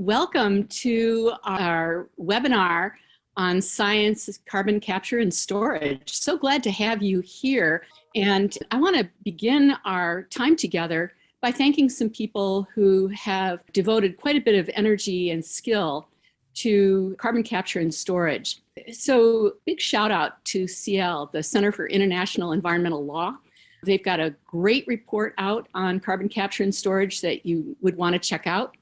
Welcome to our webinar on science, carbon capture and storage. So glad to have you here. And I want to begin our time together by thanking some people who have devoted quite a bit of energy and skill to carbon capture and storage. So big shout out to CIEL, the Center for International Environmental Law. They've got a great report out on carbon capture and storage that you would want to check out.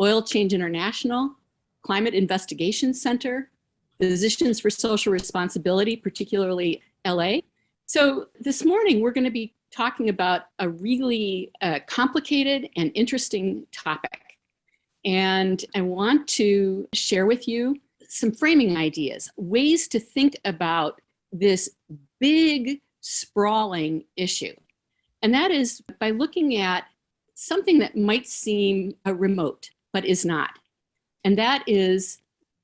Oil Change International, Climate Investigation Center, Physicians for Social Responsibility, particularly LA. So this morning, we're going to be talking about a really complicated and interesting topic. And I want to share with you some framing ideas, ways to think about this big, sprawling issue. And that is by looking at something that might seem remote, but is not. And that is,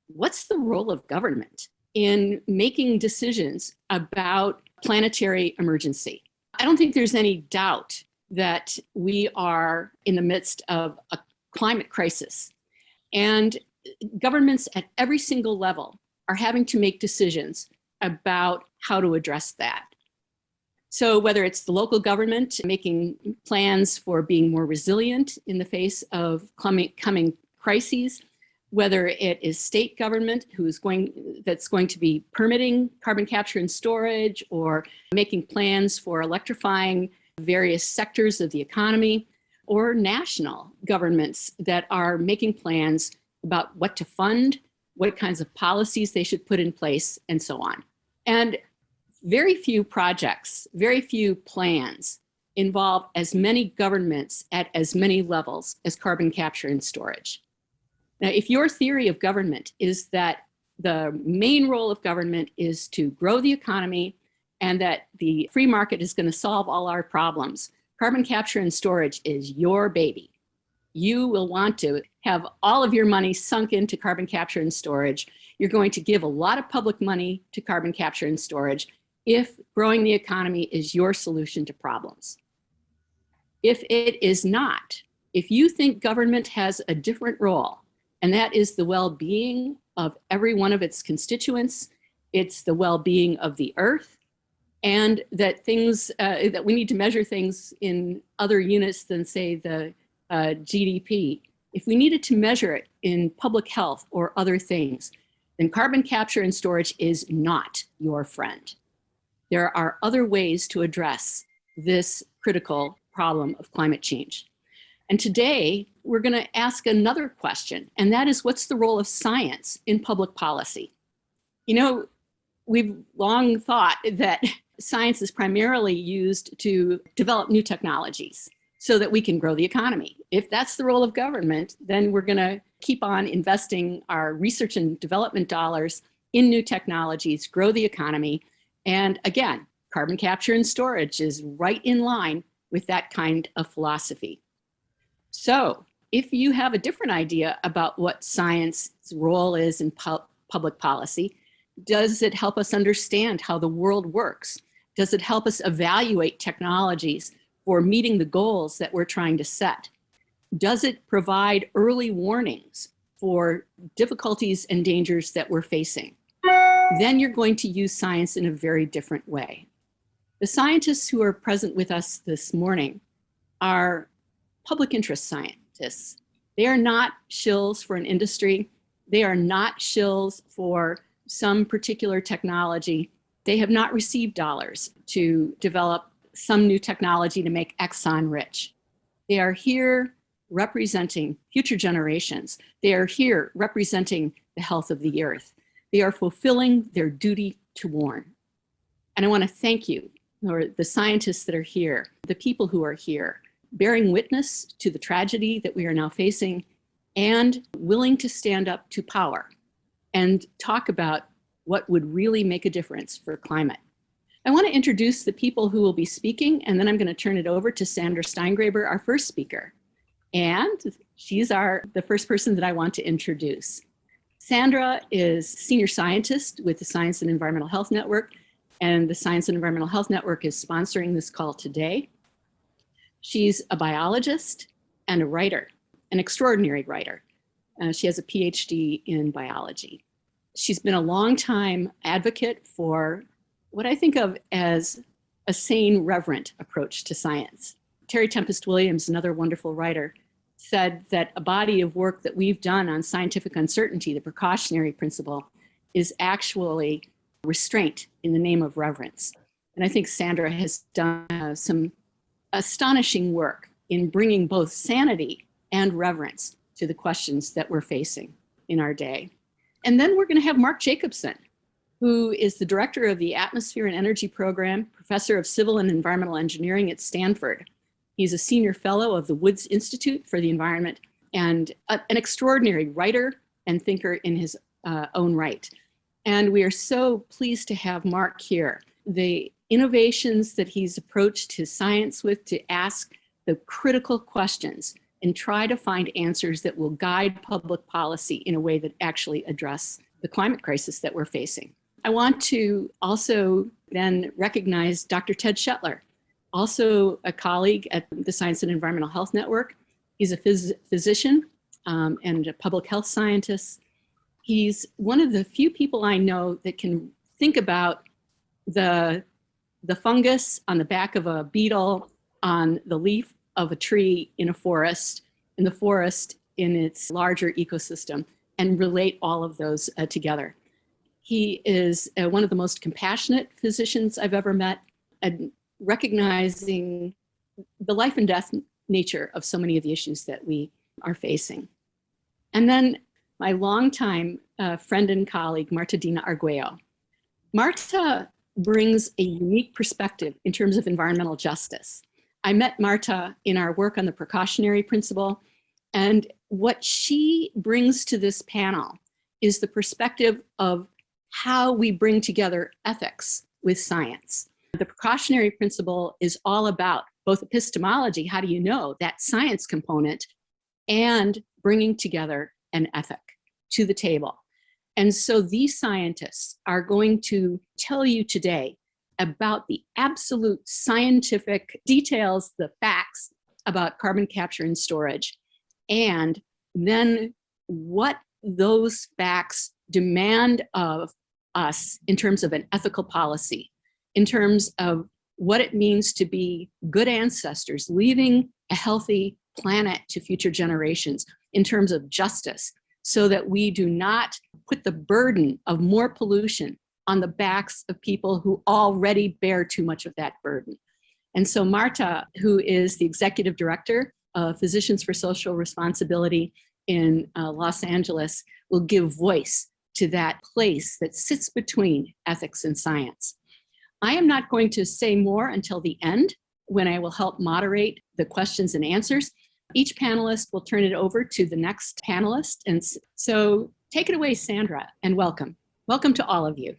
what's the role of government in making decisions about planetary emergency? I don't think there's any doubt that we are in the midst of a climate crisis. And governments at every single level are having to make decisions about how to address that. So whether it's the local government making plans for being more resilient in the face of coming crises, whether it is state government that's going to be permitting carbon capture and storage or making plans for electrifying various sectors of the economy, or national governments that are making plans about what to fund, what kinds of policies they should put in place, and so on. And very few projects, very few plans involve as many governments at as many levels as carbon capture and storage. Now, if your theory of government is that the main role of government is to grow the economy and that the free market is going to solve all our problems, carbon capture and storage is your baby. You will want to have all of your money sunk into carbon capture and storage. You're going to give a lot of public money to carbon capture and storage if growing the economy is your solution to problems. If it is not, if you think government has a different role, and that is the well-being of every one of its constituents, it's the well-being of the earth, and that that we need to measure things in other units than, say, the GDP. If we needed to measure it in public health or other things, then carbon capture and storage is not your friend. There are other ways to address this critical problem of climate change. And today, we're going to ask another question, and that is, what's the role of science in public policy? You know, we've long thought that science is primarily used to develop new technologies so that we can grow the economy. If that's the role of government, then we're going to keep on investing our research and development dollars in new technologies, grow the economy. And again, carbon capture and storage is right in line with that kind of philosophy. So if you have a different idea about what science's role is in public policy, does it help us understand how the world works? Does it help us evaluate technologies for meeting the goals that we're trying to set? Does it provide early warnings for difficulties and dangers that we're facing? Then you're going to use science in a very different way. The scientists who are present with us this morning are public interest scientists. They are not shills for an industry. They are not shills for some particular technology. They have not received dollars to develop some new technology to make Exxon rich. They are here representing future generations. They are here representing the health of the earth. They are fulfilling their duty to warn. And I want to thank you, or the scientists that are here, the people who are here, bearing witness to the tragedy that we are now facing and willing to stand up to power and talk about what would really make a difference for climate. I want to introduce the people who will be speaking, and then I'm going to turn it over to Sandra Steingraber, our first speaker. And she's the first person that I want to introduce. Sandra is senior scientist with the Science and Environmental Health Network, and the Science and Environmental Health Network is sponsoring this call today. She's a biologist and a writer, an extraordinary writer. She has a PhD in biology. She's been a longtime advocate for what I think of as a sane, reverent approach to science. Terry Tempest Williams, another wonderful writer, said that a body of work that we've done on scientific uncertainty, the precautionary principle, is actually restraint in the name of reverence. And I think Sandra has done some astonishing work in bringing both sanity and reverence to the questions that we're facing in our day. And then we're going to have Mark Jacobson, who is the director of the Atmosphere and Energy Program, professor of civil and environmental engineering at Stanford. He's a senior fellow of the Woods Institute for the Environment and an extraordinary writer and thinker in his own right. And we are so pleased to have Mark here. The innovations that he's approached his science with to ask the critical questions and try to find answers that will guide public policy in a way that actually address the climate crisis that we're facing. I want to also then recognize Dr. Ted Shetler, also a colleague at the Science and Environmental Health Network. He's a physician and a public health scientist. He's one of the few people I know that can think about the fungus on the back of a beetle, on the leaf of a tree in a forest, in the forest in its larger ecosystem, and relate all of those together. He is one of the most compassionate physicians I've ever met, and recognizing the life and death nature of so many of the issues that we are facing. And then my longtime friend and colleague, Marta Dina Arguello. Marta brings a unique perspective in terms of environmental justice. I met Marta in our work on the precautionary principle, and what she brings to this panel is the perspective of how we bring together ethics with science. The precautionary principle is all about both epistemology, how do you know, that science component, and bringing together an ethic to the table. And so these scientists are going to tell you today about the absolute scientific details, the facts about carbon capture and storage, and then what those facts demand of us in terms of an ethical policy, in terms of what it means to be good ancestors, leaving a healthy planet to future generations, in terms of justice, so that we do not put the burden of more pollution on the backs of people who already bear too much of that burden. And so Marta, who is the executive director of Physicians for Social Responsibility in Los Angeles, will give voice to that place that sits between ethics and science. I am not going to say more until the end, when I will help moderate the questions and answers. Each panelist will turn it over to the next panelist. And so take it away, Sandra, and welcome. Welcome to all of you.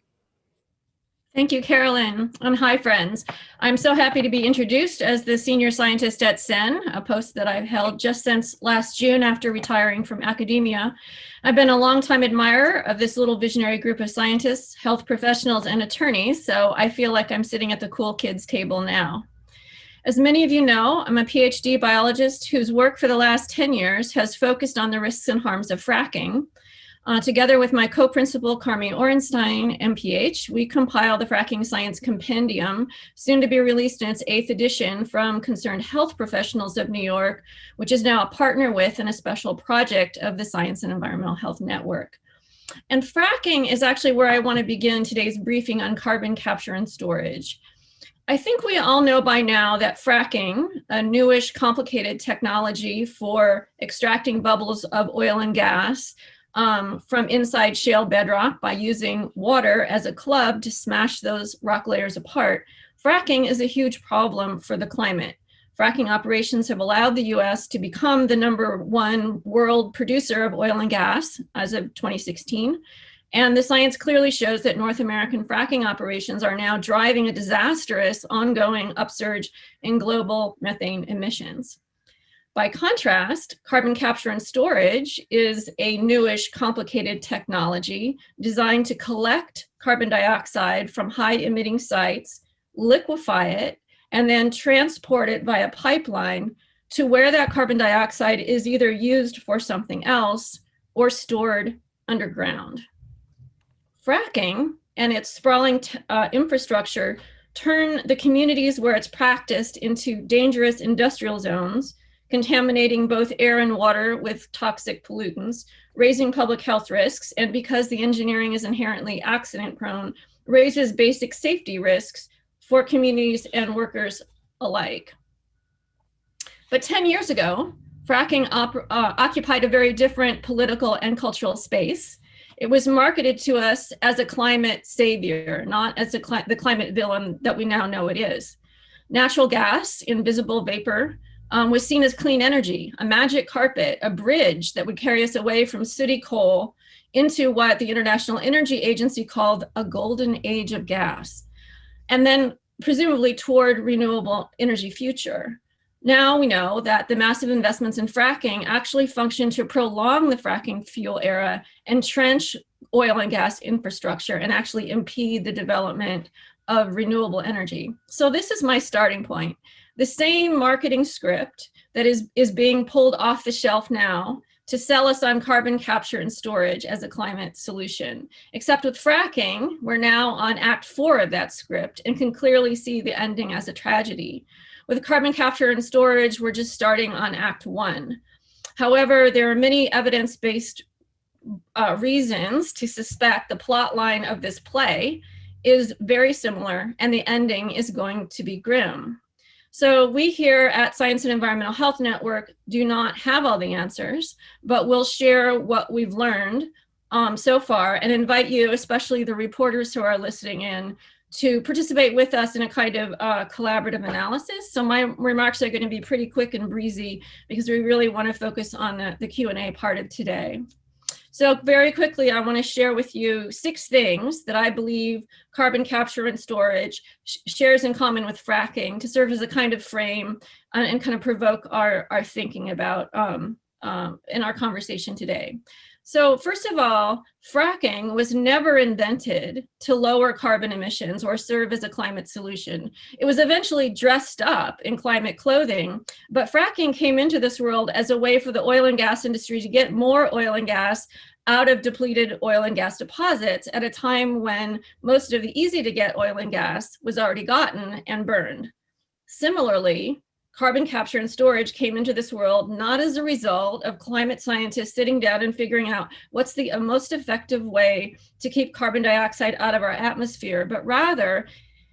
Thank you, Carolyn, and hi, friends. I'm so happy to be introduced as the senior scientist at CEN, a post that I've held just since last June after retiring from academia. I've been a longtime admirer of this little visionary group of scientists, health professionals, and attorneys, so I feel like I'm sitting at the cool kids table now. As many of you know, I'm a PhD biologist whose work for the last 10 years has focused on the risks and harms of fracking. Together with my co-principal, Carmi Orenstein, MPH, we compile the Fracking Science Compendium, soon to be released in its 8th edition from Concerned Health Professionals of New York, which is now a partner with and a special project of the Science and Environmental Health Network. And fracking is actually where I want to begin today's briefing on carbon capture and storage. I think we all know by now that fracking, a newish, complicated technology for extracting bubbles of oil and gas, from inside shale bedrock by using water as a club to smash those rock layers apart. Fracking is a huge problem for the climate. Fracking operations have allowed the US to become the #1 world producer of oil and gas as of 2016. And the science clearly shows that North American fracking operations are now driving a disastrous ongoing upsurge in global methane emissions. By contrast, carbon capture and storage is a newish, complicated technology designed to collect carbon dioxide from high-emitting sites, liquefy it, and then transport it via pipeline to where that carbon dioxide is either used for something else or stored underground. Fracking and its sprawling infrastructure turn the communities where it's practiced into dangerous industrial zones, contaminating both air and water with toxic pollutants, raising public health risks, and because the engineering is inherently accident prone, raises basic safety risks for communities and workers alike. But 10 years ago, fracking occupied a very different political and cultural space. It was marketed to us as a climate savior, not as the climate villain that we now know it is. Natural gas, invisible vapor, was seen as clean energy, a magic carpet, a bridge that would carry us away from sooty coal into what the International Energy Agency called a golden age of gas, and then presumably toward renewable energy future. Now we know that the massive investments in fracking actually function to prolong the fracking fuel era, entrench oil and gas infrastructure, and actually impede the development of renewable energy. So this is my starting point. The same marketing script that is being pulled off the shelf now to sell us on carbon capture and storage as a climate solution. Except with fracking, we're now on Act 4 of that script and can clearly see the ending as a tragedy. With carbon capture and storage, we're just starting on Act 1. However, there are many evidence-based reasons to suspect the plot line of this play is very similar and the ending is going to be grim. So we here at Science and Environmental Health Network do not have all the answers, but we'll share what we've learned so far and invite you, especially the reporters who are listening in, to participate with us in a kind of collaborative analysis. So my remarks are going to be pretty quick and breezy because we really want to focus on the Q&A part of today. So very quickly, I want to share with you 6 things that I believe carbon capture and storage shares in common with fracking to serve as a kind of frame and kind of provoke our thinking about in our conversation today. So first of all, fracking was never invented to lower carbon emissions or serve as a climate solution. It was eventually dressed up in climate clothing, but fracking came into this world as a way for the oil and gas industry to get more oil and gas out of depleted oil and gas deposits at a time when most of the easy to get oil and gas was already gotten and burned. Similarly, carbon capture and storage came into this world not as a result of climate scientists sitting down and figuring out what's the most effective way to keep carbon dioxide out of our atmosphere, but rather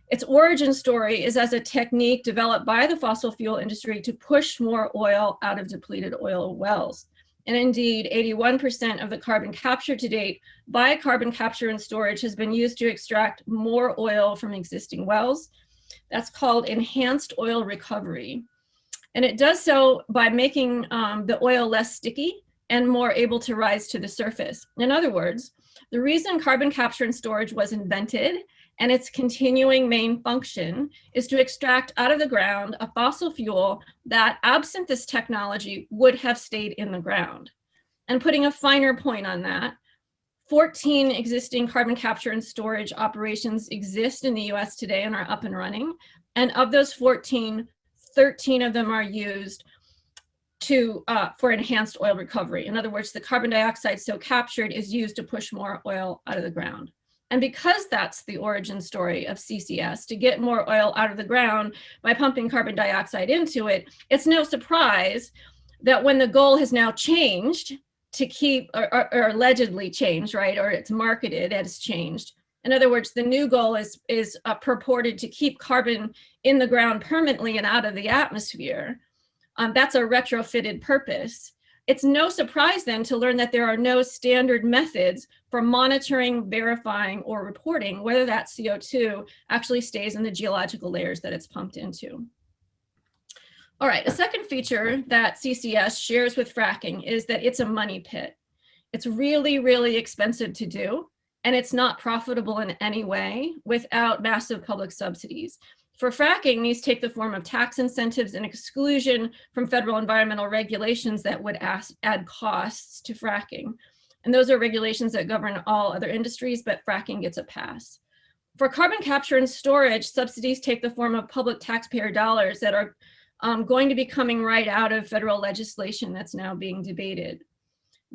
its origin story is as a technique developed by the fossil fuel industry to push more oil out of depleted oil wells. And indeed, 81% of the carbon capture to date by carbon capture and storage has been used to extract more oil from existing wells. That's called enhanced oil recovery. And it does so by making the oil less sticky and more able to rise to the surface. In other words, the reason carbon capture and storage was invented and its continuing main function is to extract out of the ground a fossil fuel that, absent this technology, would have stayed in the ground. And putting a finer point on that, 14 existing carbon capture and storage operations exist in the US today and are up and running. And of those 14, 13 of them are used for enhanced oil recovery. In other words, the carbon dioxide so captured is used to push more oil out of the ground. And because that's the origin story of CCS, to get more oil out of the ground by pumping carbon dioxide into it, it's no surprise that when the goal has now changed to keep, or allegedly changed, right, or it's marketed as changed. In other words, the new goal is purported to keep carbon in the ground permanently and out of the atmosphere. That's a retrofitted purpose. It's no surprise then to learn that there are no standard methods for monitoring, verifying, or reporting whether that CO2 actually stays in the geological layers that it's pumped into. All right, a second feature that CCS shares with fracking is that it's a money pit. It's really, really expensive to do, and it's not profitable in any way without massive public subsidies. For fracking, these take the form of tax incentives and exclusion from federal environmental regulations that would add costs to fracking. And those are regulations that govern all other industries, but fracking gets a pass. For carbon capture and storage, subsidies take the form of public taxpayer dollars that are going to be coming right out of federal legislation that's now being debated.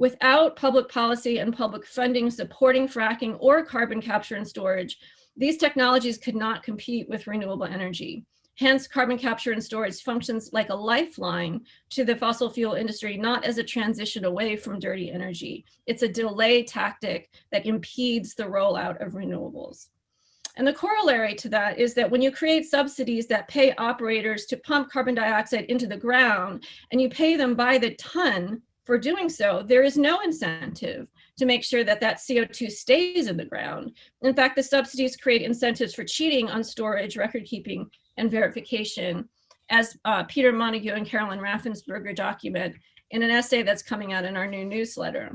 Without public policy and public funding supporting fracking or carbon capture and storage, these technologies could not compete with renewable energy. Hence, carbon capture and storage functions like a lifeline to the fossil fuel industry, not as a transition away from dirty energy. It's a delay tactic that impedes the rollout of renewables. And the corollary to that is that when you create subsidies that pay operators to pump carbon dioxide into the ground, and you pay them by the ton for doing so, there is no incentive to make sure that that CO2 stays in the ground. In fact, the subsidies create incentives for cheating on storage, record keeping, and verification, as Peter Montague and Carolyn Raffensperger document in an essay that's coming out in our new newsletter.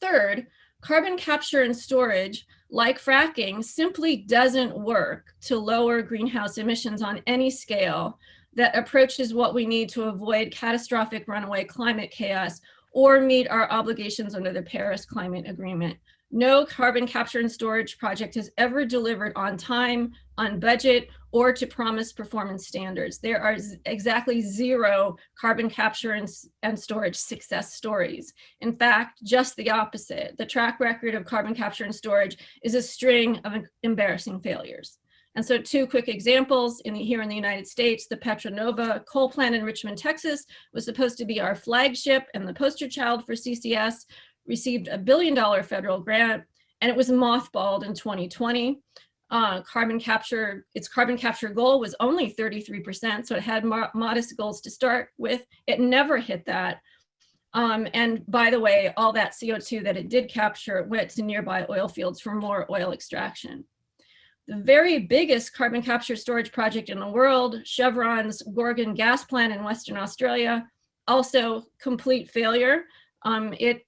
Third, carbon capture and storage, like fracking, simply doesn't work to lower greenhouse emissions on any scale that approaches what we need to avoid catastrophic runaway climate chaos or meet our obligations under the Paris Climate Agreement. No carbon capture and storage project has ever delivered on time, on budget, or to promised performance standards. There are exactly 0 carbon capture and storage success stories. In fact, just the opposite. The track record of carbon capture and storage is a string of embarrassing failures. And so 2 quick examples here in the United States, the Petra Nova coal plant in Richmond, Texas was supposed to be our flagship and the poster child for CCS, received a $1 billion federal grant, and it was mothballed in 2020. Its carbon capture goal was only 33%, so it had modest goals to start with. It never hit that. And by the way, all that CO2 that it did capture went to nearby oil fields for more oil extraction. The very biggest carbon capture storage project in the world, Chevron's Gorgon gas plant in Western Australia, also complete failure. It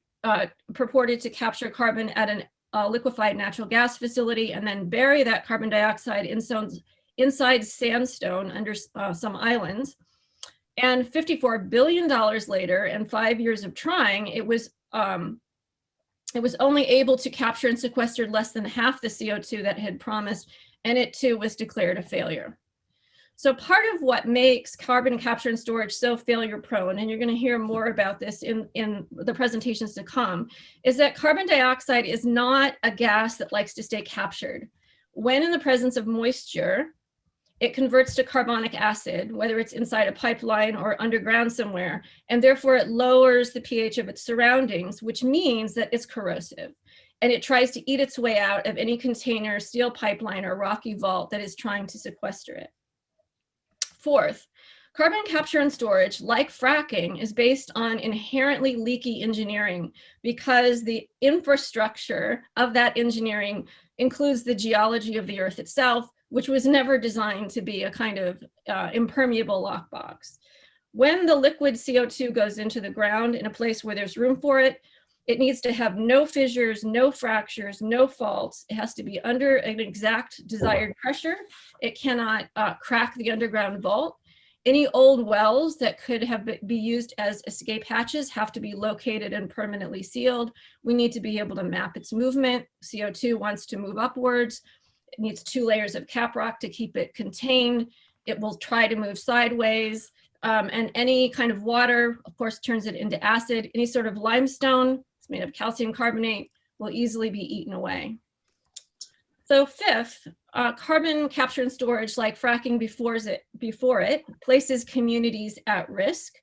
purported to capture carbon at a liquefied natural gas facility and then bury that carbon dioxide inside sandstone under some islands. And $54 billion later, and 5 years of trying, it was only able to capture and sequester less than half the CO2 that it had promised, and it too was declared a failure. So part of what makes carbon capture and storage so failure prone, and you're going to hear more about this in the presentations to come, is that carbon dioxide is not a gas that likes to stay captured. When in the presence of moisture, it converts to carbonic acid, whether it's inside a pipeline or underground somewhere, and therefore it lowers the pH of its surroundings, which means that it's corrosive. And it tries to eat its way out of any container, steel pipeline, or rocky vault that is trying to sequester it. Fourth, carbon capture and storage, like fracking, is based on inherently leaky engineering because the infrastructure of that engineering includes the geology of the Earth itself, which was never designed to be a kind of impermeable lockbox. When the liquid CO2 goes into the ground in a place where there's room for it, it needs to have no fissures, no fractures, no faults. It has to be under an exact desired pressure. It cannot crack the underground vault. Any old wells that could be used as escape hatches have to be located and permanently sealed. We need to be able to map its movement. CO2 wants to move upwards. It needs 2 layers of caprock to keep it contained. It will try to move sideways. And any kind of water, of course, turns it into acid. Any sort of limestone, it's made of calcium carbonate, will easily be eaten away. So fifth, carbon capture and storage, like fracking before it, places communities at risk.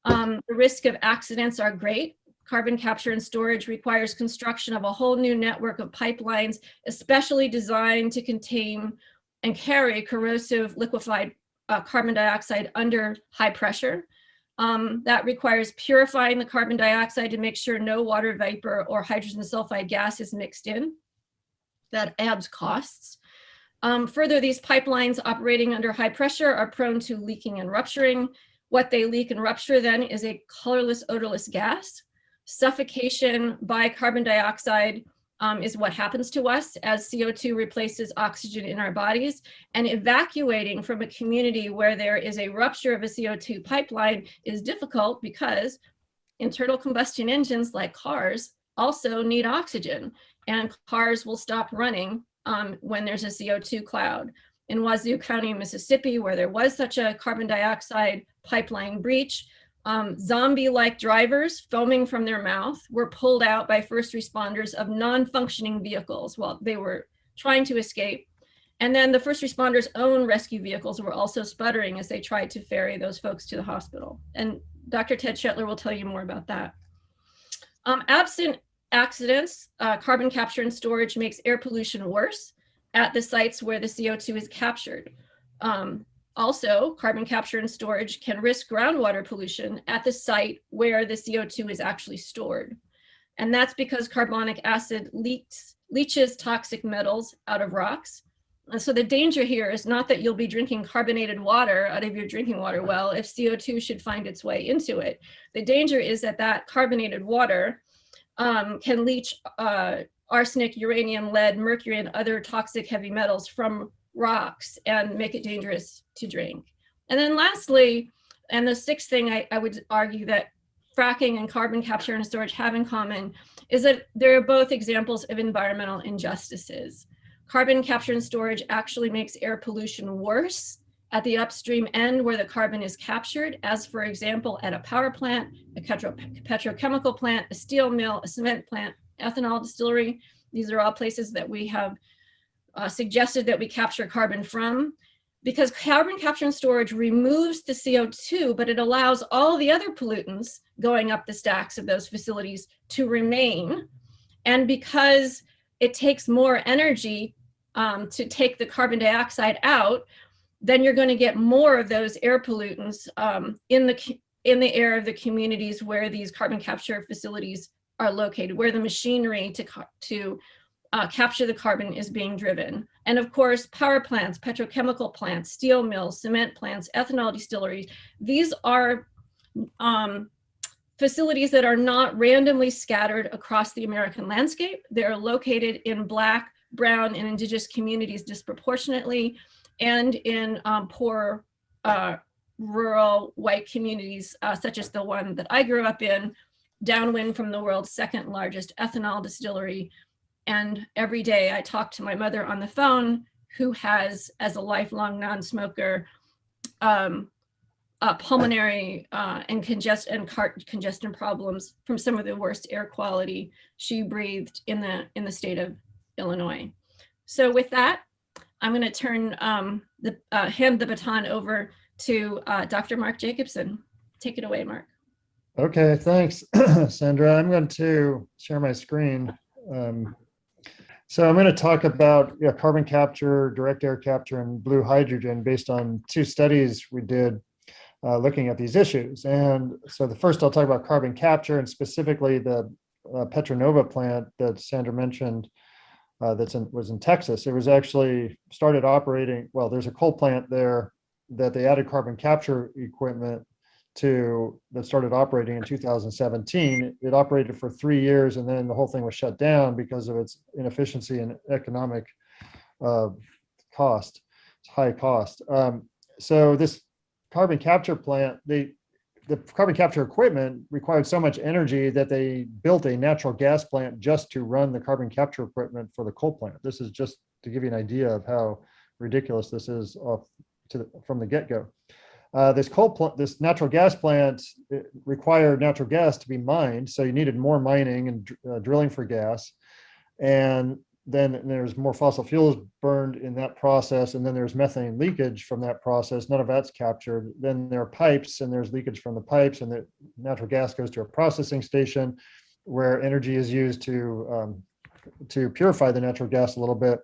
The risk of accidents are great. Carbon capture and storage requires construction of a whole new network of pipelines, especially designed to contain and carry corrosive liquefied carbon dioxide under high pressure. That requires purifying the carbon dioxide to make sure no water vapor or hydrogen sulfide gas is mixed in. That adds costs. Further, these pipelines operating under high pressure are prone to leaking and rupturing. What they leak and rupture then is a colorless, odorless gas. Suffocation by carbon dioxide is what happens to us as CO2 replaces oxygen in our bodies. And evacuating from a community where there is a rupture of a CO2 pipeline is difficult because internal combustion engines like cars also need oxygen, and cars will stop running when there's a CO2 cloud. In Wazoo County, Mississippi, where there was such a carbon dioxide pipeline breach, Zombie-like drivers foaming from their mouth were pulled out by first responders of non-functioning vehicles while they were trying to escape. And then the first responders' own rescue vehicles were also sputtering as they tried to ferry those folks to the hospital. And Dr. Ted Shetler will tell you more about that. Absent accidents, carbon capture and storage makes air pollution worse at the sites where the CO2 is captured. Also, carbon capture and storage can risk groundwater pollution at the site where the CO2 is actually stored. And that's because carbonic acid leaches toxic metals out of rocks. And so the danger here is not that you'll be drinking carbonated water out of your drinking water well if CO2 should find its way into it. The danger is that that carbonated water can leach arsenic, uranium, lead, mercury, and other toxic heavy metals from rocks and make it dangerous to drink. And then lastly, and the sixth thing I would argue that fracking and carbon capture and storage have in common is that they're both examples of environmental injustices. Carbon capture and storage actually makes air pollution worse at the upstream end where the carbon is captured, as for example, at a power plant, a petrochemical plant, a steel mill, a cement plant, ethanol distillery. These are all places that we have suggested that we capture carbon from, because carbon capture and storage removes the CO2, but it allows all the other pollutants going up the stacks of those facilities to remain. And because it takes more energy to take the carbon dioxide out, then you're going to get more of those air pollutants in the air of the communities where these carbon capture facilities are located, where the machinery to capture the carbon is being driven. And of course, power plants, petrochemical plants, steel mills, cement plants, ethanol distilleries, these are facilities that are not randomly scattered across the American landscape. They're located in Black, Brown, and Indigenous communities disproportionately, and in poor rural white communities, such as the one that I grew up in, downwind from the world's second largest ethanol distillery. And every day I talk to my mother on the phone, who has, as a lifelong non-smoker, pulmonary and congestion problems from some of the worst air quality she breathed in the state of Illinois. So with that, I'm going to turn hand the baton over to Dr. Mark Jacobson. Take it away, Mark. Okay, thanks, Sandra. I'm going to share my screen. So I'm going to talk about carbon capture, direct air capture, and blue hydrogen based on two studies we did looking at these issues. And so the first I'll talk about carbon capture, and specifically the Petra Nova plant that Sandra mentioned was in Texas. It was actually started operating, well, there's a coal plant there that they added carbon capture equipment to that started operating in 2017. It operated for 3 years, and then the whole thing was shut down because of its inefficiency and economic cost. It's high cost. So this carbon capture plant, the carbon capture equipment required so much energy that they built a natural gas plant just to run the carbon capture equipment for the coal plant. This is just to give you an idea of how ridiculous this is from the get-go. This natural gas plant required natural gas to be mined, so you needed more mining and drilling for gas, and then there's more fossil fuels burned in that process, and then there's methane leakage from that process. None of that's captured. Then there are pipes, and there's leakage from the pipes, and the natural gas goes to a processing station where energy is used to purify the natural gas a little bit.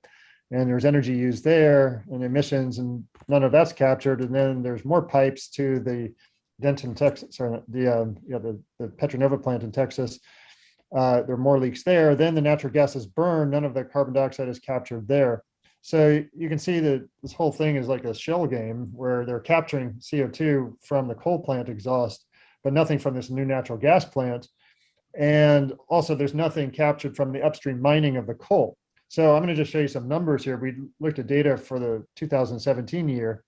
And there's energy used there and emissions, and none of that's captured. And then there's more pipes to the Denton, Texas, or the Petra Nova plant in Texas. There are more leaks there. Then the natural gas is burned. None of the carbon dioxide is captured there. So you can see that this whole thing is like a shell game where they're capturing CO2 from the coal plant exhaust, but nothing from this new natural gas plant. And also there's nothing captured from the upstream mining of the coal. So I'm going to just show you some numbers here. We looked at data for the 2017 year.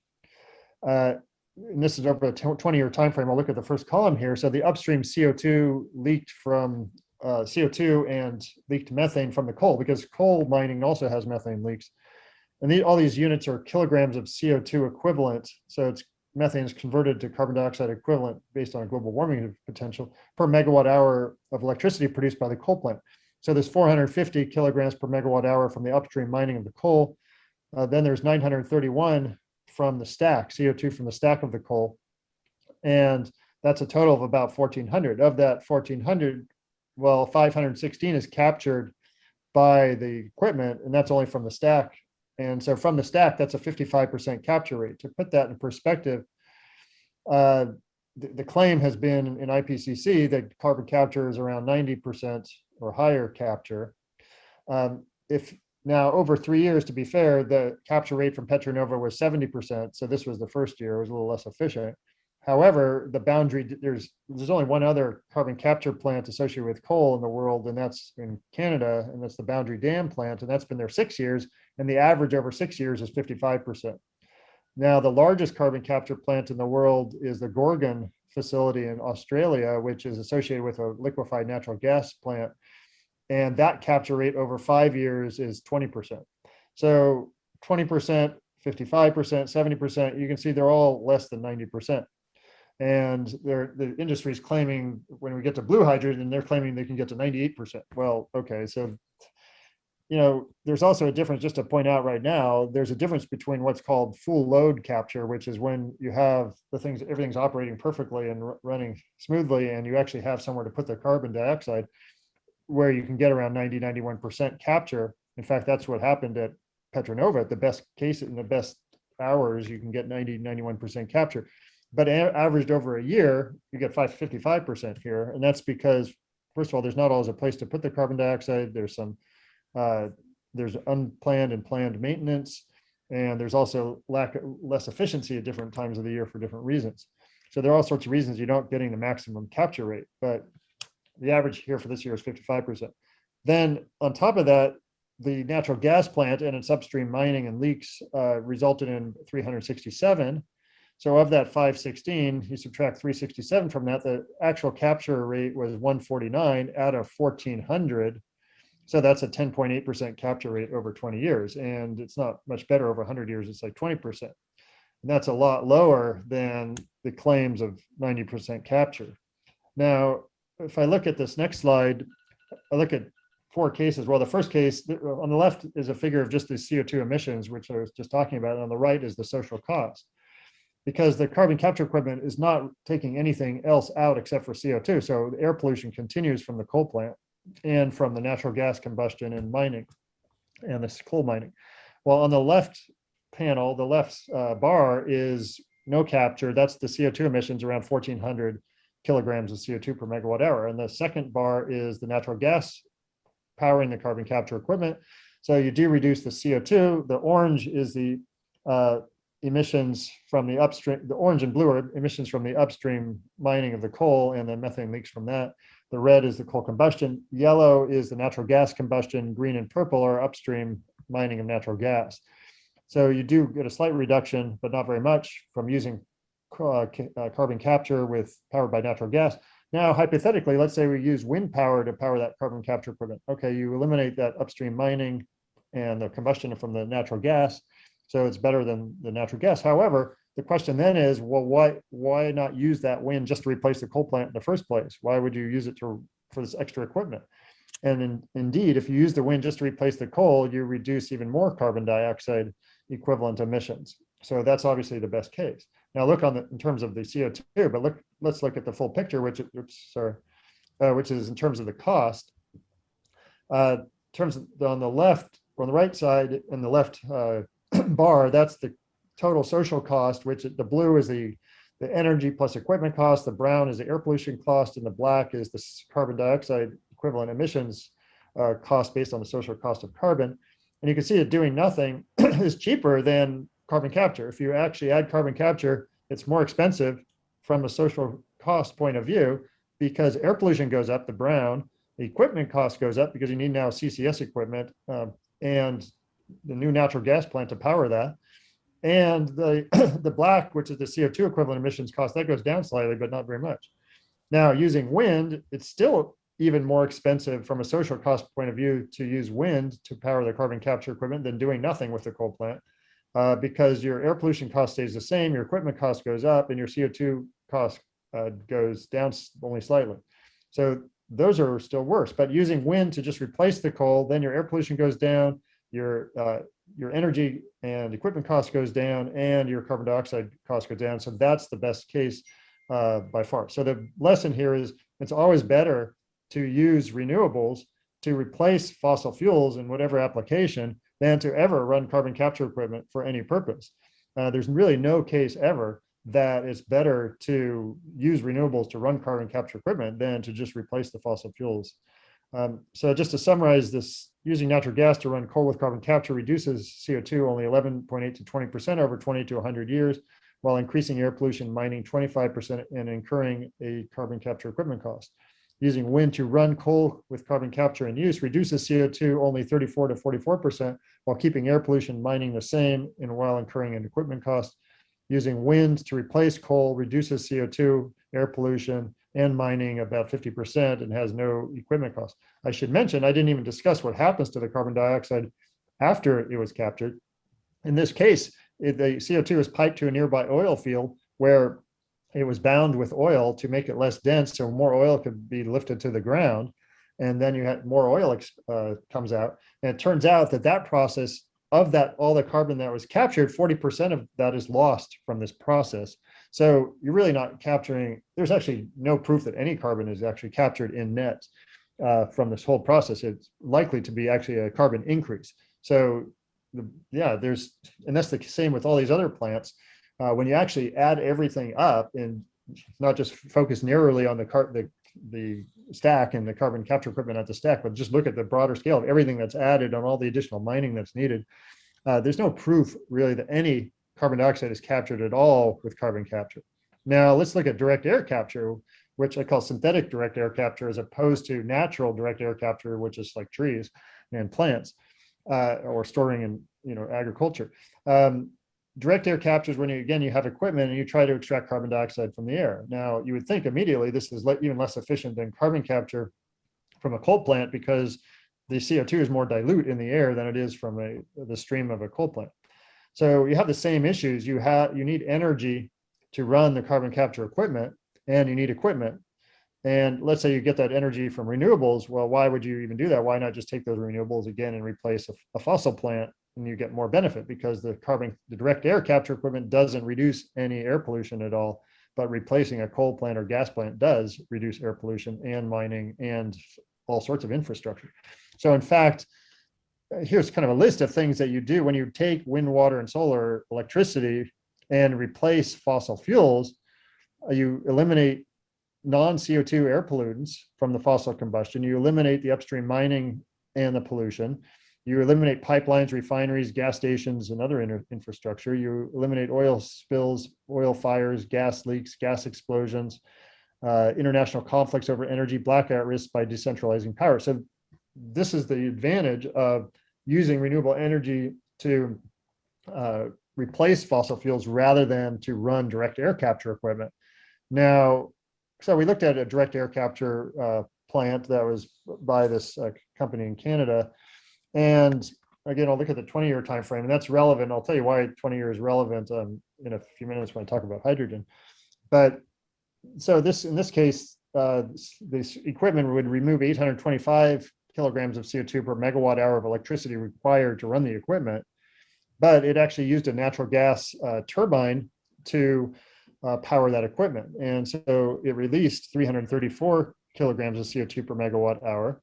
And this is over a 20-year time frame. I'll look at the first column here. So the upstream CO2 leaked from CO2 and leaked methane from the coal, because coal mining also has methane leaks. And all these units are kilograms of CO2 equivalent. So it's methane is converted to carbon dioxide equivalent based on global warming potential per megawatt hour of electricity produced by the coal plant. So there's 450 kilograms per megawatt hour from the upstream mining of the coal. Then there's 931 from the stack, CO2 from the stack of the coal. And that's a total of about 1,400. Of that 1,400, well, 516 is captured by the equipment, and that's only from the stack. And so from the stack, that's a 55% capture rate. To put that in perspective, the claim has been in IPCC that carbon capture is around 90% or higher capture. If now over 3 years, to be fair, the capture rate from Petronova was 70%. So this was the first year, it was a little less efficient. However, the boundary, there's only one other carbon capture plant associated with coal in the world, and that's in Canada, and that's the Boundary Dam plant, and that's been there 6 years, and the average over 6 years is 55%. Now, the largest carbon capture plant in the world is the Gorgon facility in Australia, which is associated with a liquefied natural gas plant, and that capture rate over 5 years is 20%. So 20%, 55%, 70%, you can see they're all less than 90%. And the industry is claiming when we get to blue hydrogen, they're claiming they can get to 98%. Well, okay, so, there's also a difference, just to point out right now, there's a difference between what's called full load capture, which is when you have everything's operating perfectly and running smoothly, and you actually have somewhere to put the carbon dioxide, where you can get around 90, 91% capture. In fact, that's what happened at Petronova. At the best case, in the best hours, you can get 90, 91% capture. But averaged over a year, you get 55% here. And that's because, first of all, there's not always a place to put the carbon dioxide. There's there's unplanned and planned maintenance. And there's also less efficiency at different times of the year for different reasons. So there are all sorts of reasons you're not getting the maximum capture rate. But the average here for this year is 55%. Then on top of that, the natural gas plant and its upstream mining and leaks resulted in 367. So of that 516, you subtract 367 from that, the actual capture rate was 149 out of 1,400. So that's a 10.8% capture rate over 20 years. And it's not much better over 100 years, it's like 20%. And that's a lot lower than the claims of 90% capture. Now, if I look at this next slide, I look at 4 cases. Well, the first case on the left is a figure of just the CO2 emissions, which I was just talking about. And on the right is the social cost, because the carbon capture equipment is not taking anything else out except for CO2. So the air pollution continues from the coal plant and from the natural gas combustion and mining and this coal mining. Well, on the left panel, the left bar is no capture. That's the CO2 emissions, around 1,400 kilograms of CO2 per megawatt hour. And the second bar is the natural gas powering the carbon capture equipment. So you do reduce the CO2. The orange is the emissions from the upstream, the orange and blue are emissions from the upstream mining of the coal and the methane leaks from that. The red is the coal combustion. Yellow is the natural gas combustion. Green and purple are upstream mining of natural gas. So you do get a slight reduction, but not very much, from using carbon capture with powered by natural gas. Now, hypothetically, let's say we use wind power to power that carbon capture equipment. Okay, you eliminate that upstream mining and the combustion from the natural gas. So it's better than the natural gas. However, the question then is, well, why not use that wind just to replace the coal plant in the first place? Why would you use it for this extra equipment? And indeed, if you use the wind just to replace the coal, you reduce even more carbon dioxide equivalent emissions. So that's obviously the best case. Now look in terms of the CO2, but let's look at the full picture, which is in terms of the cost. In terms of on the left, on the right side, and the left bar, that's the total social cost, which the blue is the energy plus equipment cost, the brown is the air pollution cost, and the black is the carbon dioxide equivalent emissions cost based on the social cost of carbon. And you can see that doing nothing is cheaper than carbon capture. If you actually add carbon capture, it's more expensive from a social cost point of view, because air pollution goes up, the brown, the equipment cost goes up because you need now CCS equipment and the new natural gas plant to power that. And the black, which is the CO2 equivalent emissions cost, that goes down slightly, but not very much. Now, using wind, it's still even more expensive from a social cost point of view to use wind to power the carbon capture equipment than doing nothing with the coal plant. because your air pollution cost stays the same, your equipment cost goes up, and your CO2 cost goes down only slightly. So those are still worse. But using wind to just replace the coal, then your air pollution goes down, your energy and equipment cost goes down, and your carbon dioxide cost goes down. So that's the best case by far. So the lesson here is it's always better to use renewables to replace fossil fuels in whatever application than to ever run carbon capture equipment for any purpose. There's really no case ever that it's better to use renewables to run carbon capture equipment than to just replace the fossil fuels. So just to summarize this, using natural gas to run coal with carbon capture reduces CO2 only 11.8 to 20% over 20 to 100 years, while increasing air pollution, mining 25% and incurring a carbon capture equipment cost. Using wind to run coal with carbon capture in use reduces CO2 only 34 to 44%, while keeping air pollution, mining the same, and while incurring an equipment cost. Using wind to replace coal reduces CO2, air pollution, and mining about 50% and has no equipment cost. I should mention, I didn't even discuss what happens to the carbon dioxide after it was captured. In this case, the CO2 is piped to a nearby oil field where it was bound with oil to make it less dense, so more oil could be lifted to the ground. And then you had more oil comes out. And it turns out that that process of that, all the carbon that was captured, 40% of that is lost from this process. So you're really not capturing, there's actually no proof that any carbon is actually captured in net from this whole process. It's likely to be actually a carbon increase. So yeah, and that's the same with all these other plants. When you actually add everything up and not just focus narrowly on the stack and the carbon capture equipment at the stack, but just look at the broader scale of everything that's added on all the additional mining that's needed. There's no proof really that any carbon dioxide is captured at all with carbon capture. Now let's look at direct air capture, which I call synthetic direct air capture, as opposed to natural direct air capture, which is like trees and plants or storing in agriculture. Direct air capture is when you have equipment and you try to extract carbon dioxide from the air. Now you would think immediately this is even less efficient than carbon capture from a coal plant because the CO2 is more dilute in the air than it is from the stream of a coal plant. So you have the same issues. You need energy to run the carbon capture equipment, and you need equipment. And let's say you get that energy from renewables. Well, why would you even do that? Why not just take those renewables again and replace a fossil plant, and you get more benefit because the direct air capture equipment doesn't reduce any air pollution at all, but replacing a coal plant or gas plant does reduce air pollution and mining and all sorts of infrastructure. So in fact, here's kind of a list of things that you do when you take wind, water, and solar electricity and replace fossil fuels. You eliminate non-CO2 air pollutants from the fossil combustion. You eliminate the upstream mining and the pollution. You eliminate pipelines, refineries, gas stations, and other infrastructure. You eliminate oil spills, oil fires, gas leaks, gas explosions, international conflicts over energy, blackout risks by decentralizing power. So this is the advantage of using renewable energy to replace fossil fuels rather than to run direct air capture equipment. Now, so we looked at a direct air capture plant that was by this company in Canada. And again, I'll look at the 20-year time frame, and that's relevant. I'll tell you why 20 years is relevant in a few minutes when I talk about hydrogen. But so in this case, this equipment would remove 825 kilograms of CO2 per megawatt hour of electricity required to run the equipment. But it actually used a natural gas turbine to power that equipment. And so it released 334 kilograms of CO2 per megawatt hour.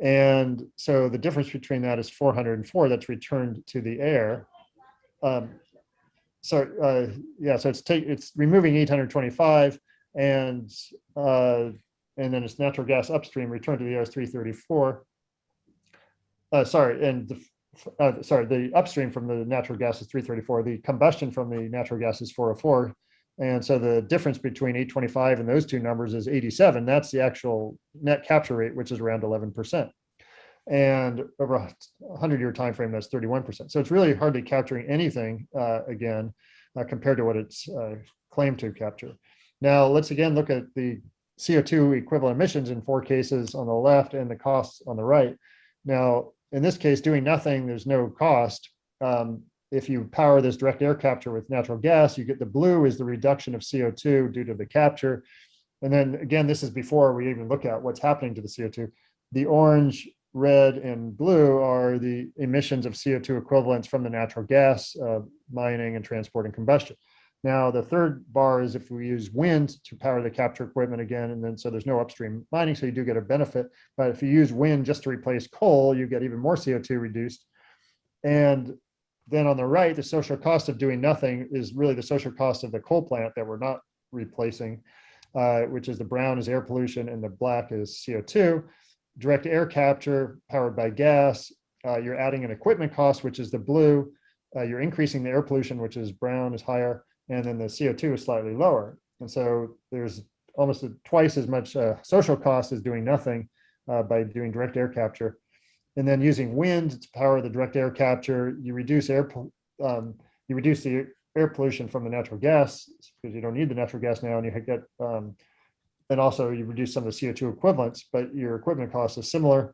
And so the difference between that is 404 that's returned to the air. So it's removing 825 and then it's natural gas upstream returned to the air is 334. The upstream from the natural gas is 334. The combustion from the natural gas is 404. And so the difference between 825 and those two numbers is 87. That's the actual net capture rate, which is around 11%. And over a 100-year time frame, that's 31%. So it's really hardly capturing anything compared to what it's claimed to capture. Now, let's again look at the CO2 equivalent emissions in 4 cases on the left and the costs on the right. Now, in this case, doing nothing, there's no cost. if you power this direct air capture with natural gas, you get the blue is the reduction of CO2 due to the capture. And then again, this is before we even look at what's happening to the CO2. The orange, red, and blue are the emissions of CO2 equivalents from the natural gas mining and transport and combustion. Now, the third bar is if we use wind to power the capture equipment again, and then so there's no upstream mining, so you do get a benefit. But if you use wind just to replace coal, you get even more CO2 reduced. And then on the right, the social cost of doing nothing is really the social cost of the coal plant that we're not replacing, which is the brown is air pollution and the black is CO2. Direct air capture powered by gas, you're adding an equipment cost, which is the blue. You're increasing the air pollution, which is brown is higher, and then the CO2 is slightly lower. And so there's almost twice as much social cost as doing nothing by doing direct air capture. And then using wind to power the direct air capture, you reduce the air pollution from the natural gas because you don't need the natural gas now, and you get and also you reduce some of the CO2 equivalents, but your equipment cost is similar.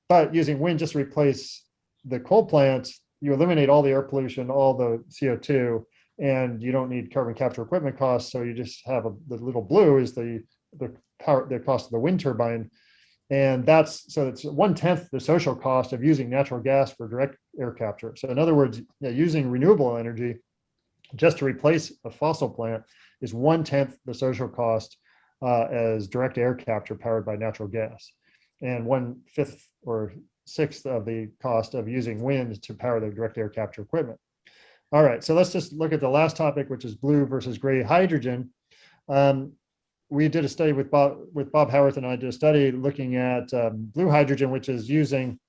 But using wind just to replace the coal plants, you eliminate all the air pollution, all the CO2, and you don't need carbon capture equipment costs. So you just have the little blue is the cost of the wind turbine. And it's 1/10 the social cost of using natural gas for direct air capture. So in other words, using renewable energy just to replace a fossil plant is 1/10 the social cost as direct air capture powered by natural gas, and 1/5 or 1/6 of the cost of using wind to power the direct air capture equipment. All right, so let's just look at the last topic, which is blue versus gray hydrogen. We did a study with Bob Howarth, and I did a study looking at blue hydrogen, which is using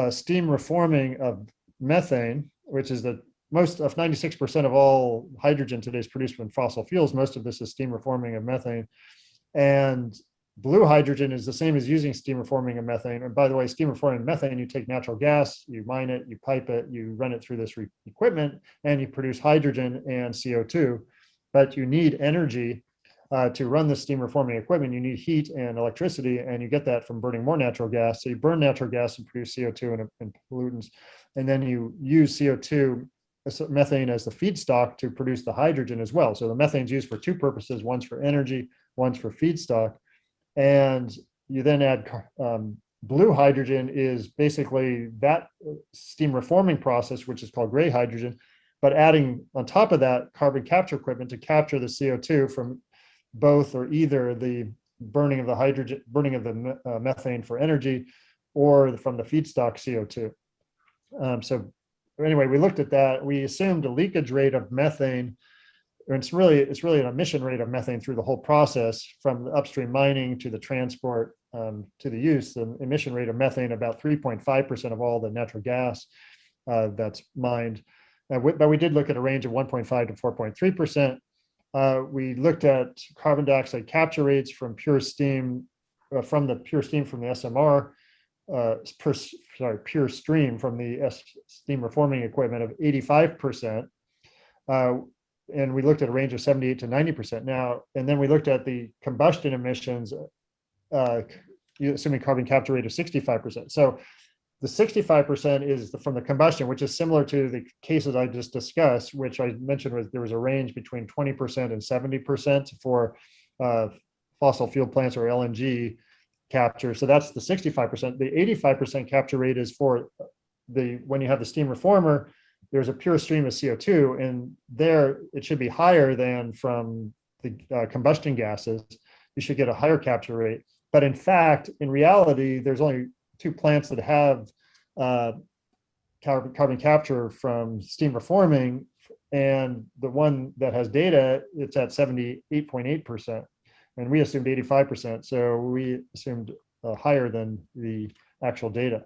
steam reforming of methane, which is the most of 96% of all hydrogen today is produced from fossil fuels. Most of this is steam reforming of methane. And blue hydrogen is the same as using steam reforming of methane. And by the way, steam reforming of methane, you take natural gas, you mine it, you pipe it, you run it through this equipment, and you produce hydrogen and CO2. But you need energy to run the steam reforming equipment. You need heat and electricity, and you get that from burning more natural gas. So you burn natural gas and produce CO2 and pollutants, and then you use CO2, methane as the feedstock to produce the hydrogen as well. So the methane is used for two purposes: one's for energy, one's for feedstock. And you then add blue hydrogen is basically that steam reforming process, which is called gray hydrogen, but adding on top of that carbon capture equipment to capture the CO2 from both or either the burning of the methane for energy or from the feedstock CO2. So anyway, we looked at that. We assumed a leakage rate of methane. It's really an emission rate of methane through the whole process, from the upstream mining to the transport to the use. The emission rate of methane about 3.5% of all the natural gas that's mined. But we did look at a range of 1.5 to 4.3%. We looked at carbon dioxide capture rates from pure steam from the SMR. Pure stream from the steam reforming equipment of 85%. And we looked at a range of 78 to 90% now. And then we looked at the combustion emissions, assuming carbon capture rate of 65%. So the 65% is from the combustion, which is similar to the cases I just discussed, which I mentioned there was a range between 20% and 70% for fossil fuel plants or LNG capture. So that's the 65%. The 85% capture rate is for when you have the steam reformer, there's a pure stream of CO2, and there it should be higher than from the combustion gases. You should get a higher capture rate. But in fact, in reality, there's only two plants that have carbon capture from steam reforming, and the one that has data, it's at 78.8%. And we assumed 85%. So we assumed higher than the actual data.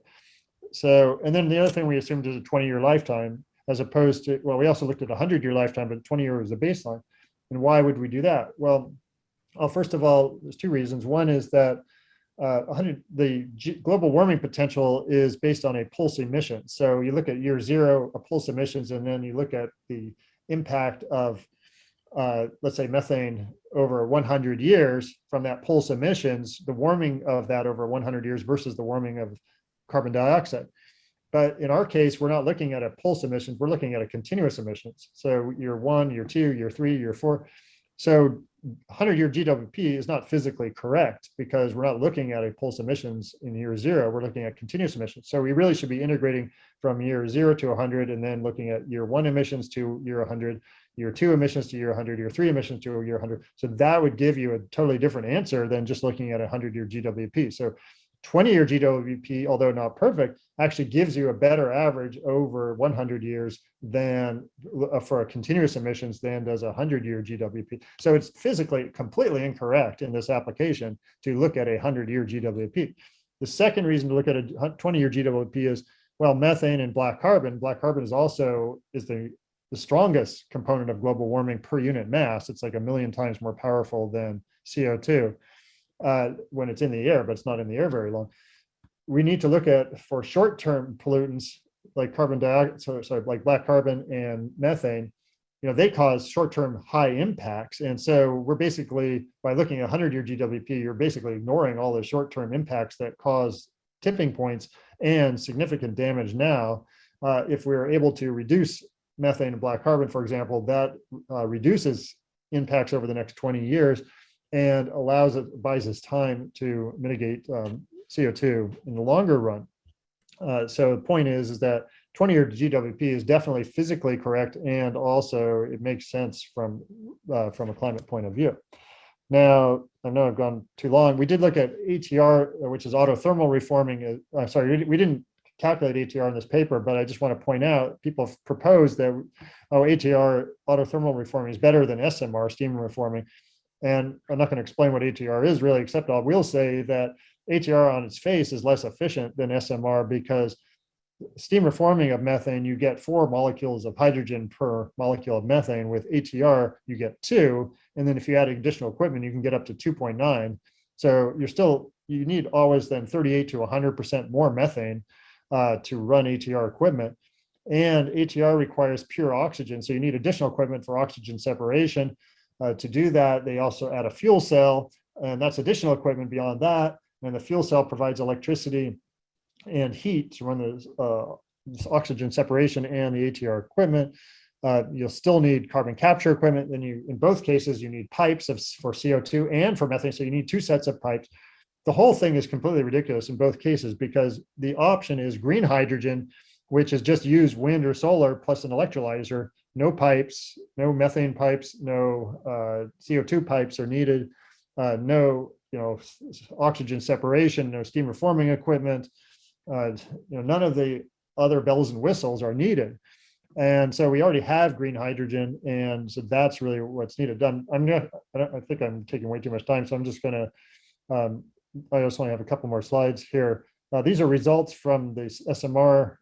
So, and then the other thing we assumed is a 20-year lifetime, as opposed to, well, we also looked at a 100-year lifetime, but 20 years was the baseline. And why would we do that? Well, first of all, there's two reasons. One is that the global warming potential is based on a pulse emission. So you look at year zero, a pulse emissions, and then you look at the impact of let's say methane over 100 years from that pulse emissions, the warming of that over 100 years versus the warming of carbon dioxide. But in our case, we're not looking at a pulse emissions, we're looking at a continuous emissions. So year 1, year 2, year 3, year 4. So 100-year GWP is not physically correct because we're not looking at a pulse emissions in year 0, we're looking at continuous emissions. So we really should be integrating from year 0 to 100 and then looking at year 1 emissions to year 100, year 2 emissions to year 100, year 3 emissions to year 100. So that would give you a totally different answer than just looking at a 100-year GWP. So 20-year GWP, although not perfect, actually gives you a better average over 100 years than for a continuous emissions than does a 100-year GWP. So it's physically completely incorrect in this application to look at a 100-year GWP. The second reason to look at a 20-year GWP is, well, methane and black carbon. Black carbon is also the strongest component of global warming per unit mass. It's like 1 million times more powerful than CO2 when it's in the air, but it's not in the air very long. We need to look at, for short-term pollutants like carbon dioxide, sorry, like black carbon and methane, they cause short-term high impacts. And so we're basically, by looking at 100-year GWP, you're basically ignoring all the short-term impacts that cause tipping points and significant damage now. If we're able to reduce methane and black carbon, for example, that reduces impacts over the next 20 years and buys us time to mitigate CO2 in the longer run. So the point is that 20-year GWP is definitely physically correct, and also it makes sense from a climate point of view. Now, I know I've gone too long. We did look at ATR, which is autothermal reforming. Sorry, we didn't calculate ATR in this paper, but I just want to point out, people have proposed that, ATR, autothermal reforming, is better than SMR, steam reforming. And I'm not going to explain what ATR is really, except I will say that ATR on its face is less efficient than SMR because steam reforming of methane, you get 4 molecules of hydrogen per molecule of methane. With ATR, you get 2. And then if you add additional equipment, you can get up to 2.9. So you need always then 38 to 100% more methane to run ATR equipment. And ATR requires pure oxygen. So you need additional equipment for oxygen separation. To do that, they also add a fuel cell, and that's additional equipment beyond that. And the fuel cell provides electricity and heat to run the oxygen separation and the ATR equipment. You'll still need carbon capture equipment. Then in both cases, you need pipes for CO2 and for methane. So you need 2 sets of pipes. The whole thing is completely ridiculous in both cases because the option is green hydrogen, which is just use wind or solar plus an electrolyzer. No pipes, no methane pipes, no CO2 pipes are needed. No, oxygen separation, no steam reforming equipment. None of the other bells and whistles are needed. And so we already have green hydrogen, and so that's really what's needed. I think I'm taking way too much time, so I'm just going to. I just only have a couple more slides here. These are results from the SMR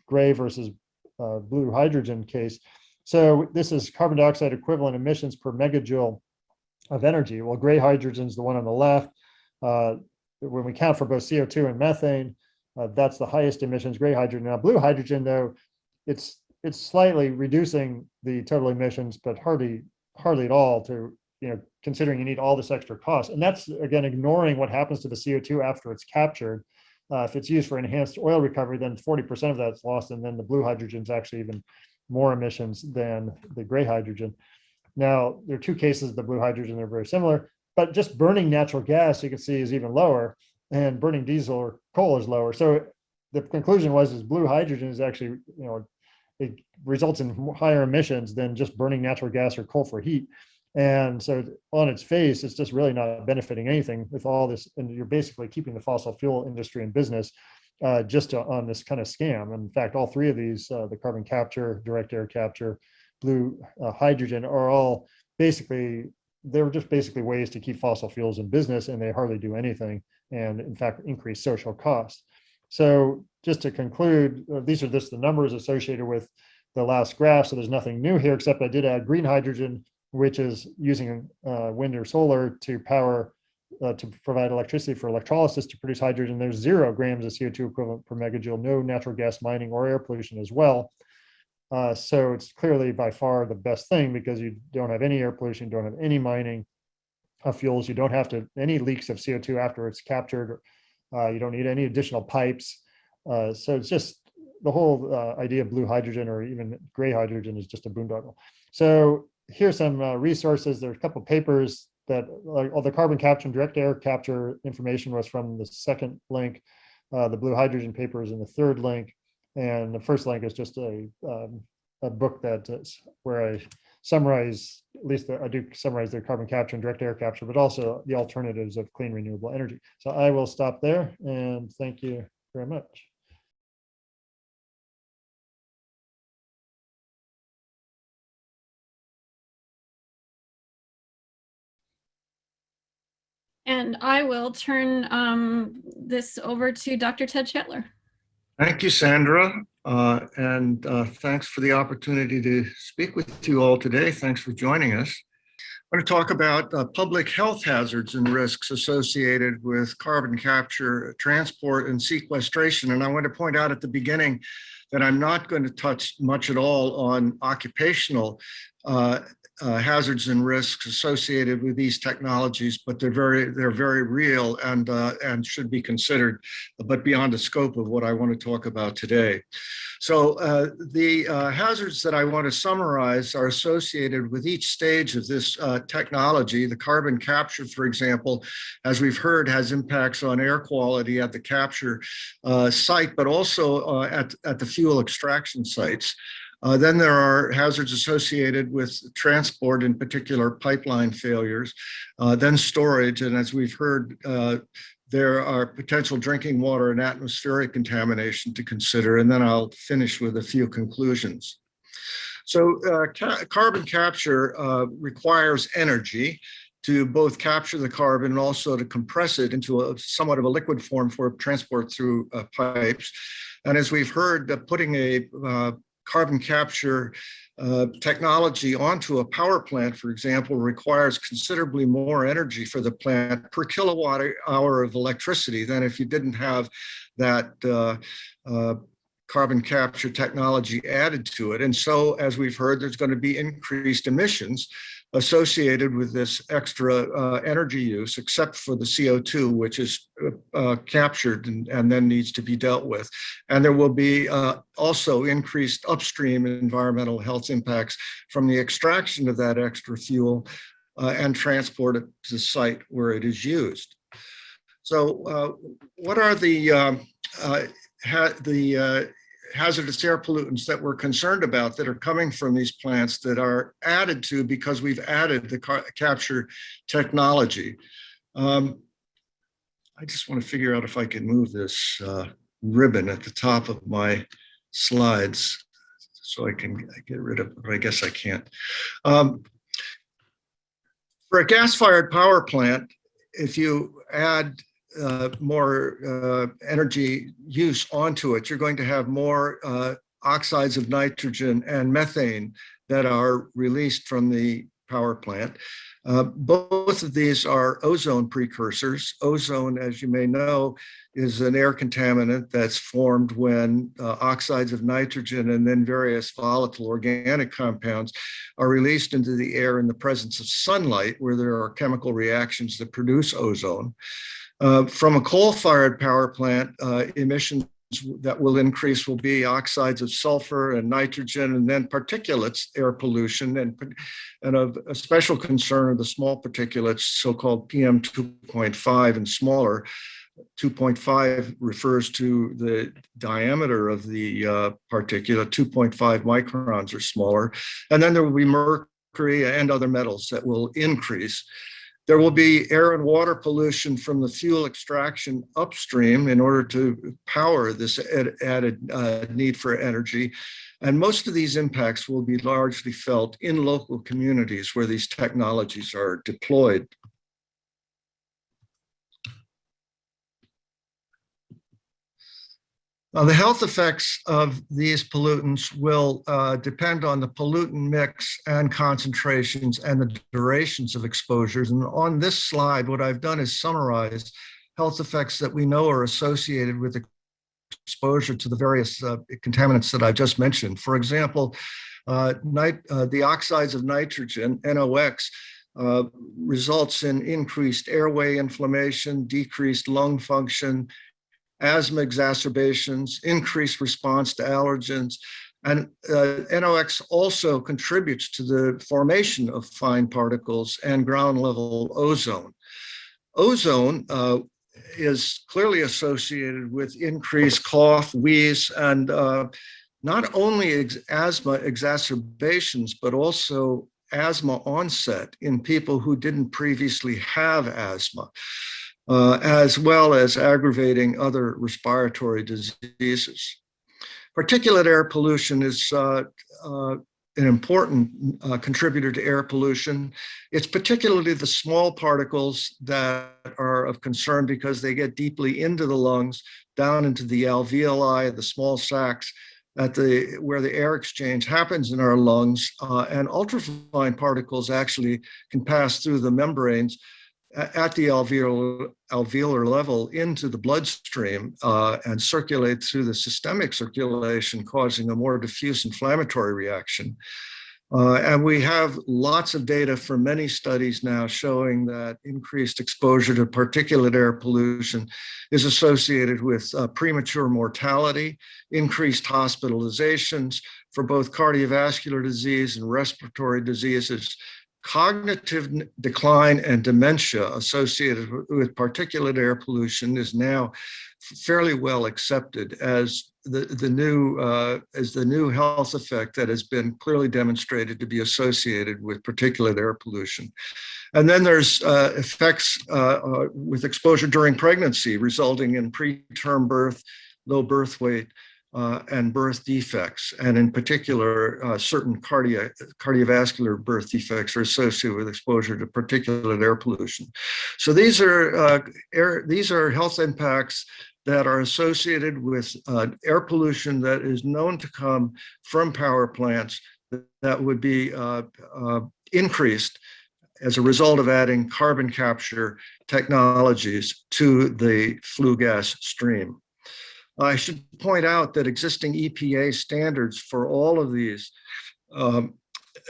gray versus blue hydrogen case. So this is carbon dioxide equivalent emissions per megajoule of energy. Well, gray hydrogen is the one on the left. When we count for both CO2 and methane, that's the highest emissions, gray hydrogen. Now, blue hydrogen, though, it's slightly reducing the total emissions, but hardly at all to, considering you need all this extra cost. And that's, again, ignoring what happens to the CO2 after it's captured. If it's used for enhanced oil recovery, then 40% of that's lost, and then the blue hydrogen is actually even more emissions than the gray hydrogen. Now, there are 2 cases of the blue hydrogen, they're very similar, but just burning natural gas, you can see, is even lower, and burning diesel or coal is lower. So the conclusion is blue hydrogen is actually, it results in higher emissions than just burning natural gas or coal for heat. And so on its face, it's just really not benefiting anything with all this. And you're basically keeping the fossil fuel industry in business on this kind of scam. In fact, all 3 of these, the carbon capture, direct air capture, blue hydrogen, are all they're just basically ways to keep fossil fuels in business, and they hardly do anything. And in fact, increase social costs. So just to conclude, these are just the numbers associated with the last graph. So there's nothing new here, except I did add green hydrogen, which is using wind or solar to power, to provide electricity for electrolysis to produce hydrogen. There's 0 grams of CO2 equivalent per megajoule, no natural gas mining or air pollution as well. So it's clearly by far the best thing because you don't have any air pollution, you don't have any mining of fuels, you don't have any leaks of CO2 after it's captured. You don't need any additional pipes. So it's just the whole idea of blue hydrogen or even gray hydrogen is just a boondoggle. So here's some resources. There's a couple of papers that all the carbon capture and direct air capture information was from the second link. The blue hydrogen paper is in the third link. And the first link is just a book that is where I summarize, at least I do summarize the carbon capture and direct air capture, but also the alternatives of clean renewable energy. So I will stop there and thank you very much. And I will turn this over to Dr. Ted Shetler. Thank you, Sandra. And thanks for the opportunity to speak with you all today. Thanks for joining us. I'm going to talk about public health hazards and risks associated with carbon capture, transport, and sequestration. And I want to point out at the beginning that I'm not going to touch much at all on occupational hazards and risks associated with these technologies, but they're very real and should be considered, but beyond the scope of what I want to talk about today. So the hazards that I want to summarize are associated with each stage of this technology. The carbon capture, for example, as we've heard, has impacts on air quality at the capture site, but also at the fuel extraction sites. Then there are hazards associated with transport, in particular pipeline failures, then storage, and as we've heard, there are potential drinking water and atmospheric contamination to consider, and then I'll finish with a few conclusions. So carbon capture requires energy to both capture the carbon and also to compress it into a somewhat of a liquid form for transport through pipes. And as we've heard, putting a carbon capture technology onto a power plant, for example, requires considerably more energy for the plant per kilowatt hour of electricity than if you didn't have that carbon capture technology added to it. And so, as we've heard, there's going to be increased emissions associated with this extra energy use, except for the CO2, which is captured and then needs to be dealt with. And there will be also increased upstream environmental health impacts from the extraction of that extra fuel and transport it to the site where it is used. So what are the hazardous air pollutants that we're concerned about that are coming from these plants that are added to because we've added the capture technology? I just want to figure out if I can move this ribbon at the top of my slides so I can get rid of it, but I guess I can't. For a gas-fired power plant, if you add more energy use onto it, you're going to have more oxides of nitrogen and methane that are released from the power plant. Both of these are ozone precursors. Ozone, as you may know, is an air contaminant that's formed when oxides of nitrogen and then various volatile organic compounds are released into the air in the presence of sunlight, where there are chemical reactions that produce ozone. From a coal-fired power plant, emissions that will increase will be oxides of sulfur and nitrogen, and then particulates, air pollution, and of a special concern of the small particulates, so-called PM 2.5 and smaller. 2.5 refers to the diameter of the particulate, 2.5 microns or smaller. And then there will be mercury and other metals that will increase. There will be air and water pollution from the fuel extraction upstream in order to power this added need for energy. And most of these impacts will be largely felt in local communities where these technologies are deployed. Now, the health effects of these pollutants will depend on the pollutant mix and concentrations and the durations of exposures. And on this slide, what I've done is summarize health effects that we know are associated with exposure to the various contaminants that I just mentioned. For example, the oxides of nitrogen, NOx, results in increased airway inflammation, decreased lung function, asthma exacerbations, increased response to allergens, and NOx also contributes to the formation of fine particles and ground level ozone. Ozone is clearly associated with increased cough, wheeze, and not only asthma exacerbations, but also asthma onset in people who didn't previously have asthma, as well as aggravating other respiratory diseases. Particulate air pollution is an important contributor to air pollution. It's particularly the small particles that are of concern because they get deeply into the lungs, down into the alveoli, the small sacs, where the air exchange happens in our lungs, and ultrafine particles actually can pass through the membranes at the alveolar level into the bloodstream and circulate through the systemic circulation, causing a more diffuse inflammatory reaction. And we have lots of data from many studies now showing that increased exposure to particulate air pollution is associated with premature mortality, increased hospitalizations for both cardiovascular disease and respiratory diseases, cognitive decline and dementia associated with particulate air pollution is now fairly well accepted as the new health effect that has been clearly demonstrated to be associated with particulate air pollution. And then there's effects with exposure during pregnancy, resulting in preterm birth, low birth weight, and birth defects. And in particular, certain cardiovascular birth defects are associated with exposure to particulate air pollution. So these are health impacts that are associated with air pollution that is known to come from power plants that would be increased as a result of adding carbon capture technologies to the flue gas stream. I should point out that existing EPA standards for all of these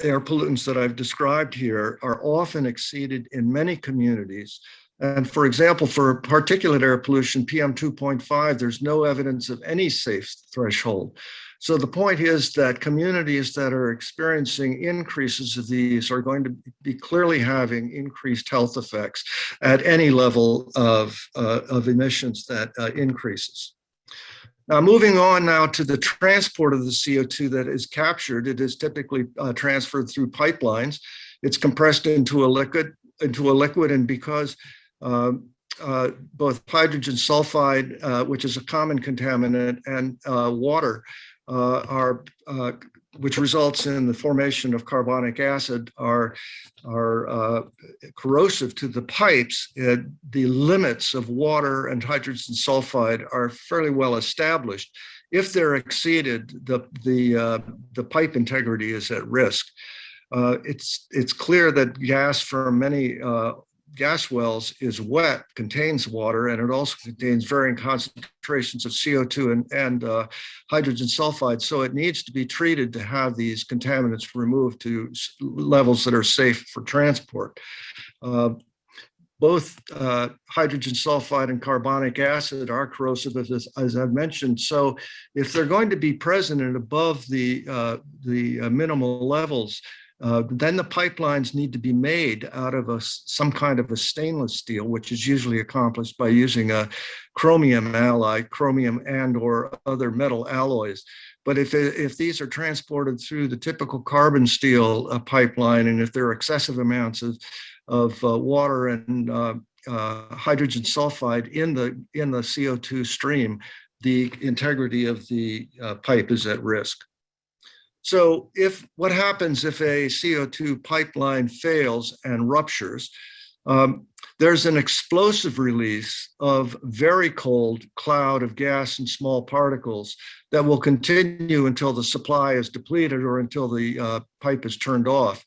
air pollutants that I've described here are often exceeded in many communities. And for example, for particulate air pollution, PM2.5, there's no evidence of any safe threshold. So the point is that communities that are experiencing increases of these are going to be clearly having increased health effects at any level of emissions that increases. Now, moving on now to the transport of the CO2 that is captured, it is typically transferred through pipelines. It's compressed into a liquid, and because both hydrogen sulfide, which is a common contaminant, and water which results in the formation of carbonic acid, are corrosive to the pipes. The limits of water and hydrogen sulfide are fairly well established. If they're exceeded, the pipe integrity is at risk. It's clear that gas from many gas wells is wet, contains water, and it also contains varying concentrations of CO2 and hydrogen sulfide. So it needs to be treated to have these contaminants removed to levels that are safe for transport. Both hydrogen sulfide and carbonic acid are corrosive, as I've mentioned. So if they're going to be present and above the minimal levels, then the pipelines need to be made out of some kind of a stainless steel, which is usually accomplished by using a chromium alloy, chromium and or other metal alloys. But if these are transported through the typical carbon steel pipeline, and if there are excessive amounts of water and hydrogen sulfide in the CO2 stream, the integrity of the pipe is at risk. So what happens if a CO2 pipeline fails and ruptures? There's an explosive release of very cold cloud of gas and small particles that will continue until the supply is depleted or until the pipe is turned off.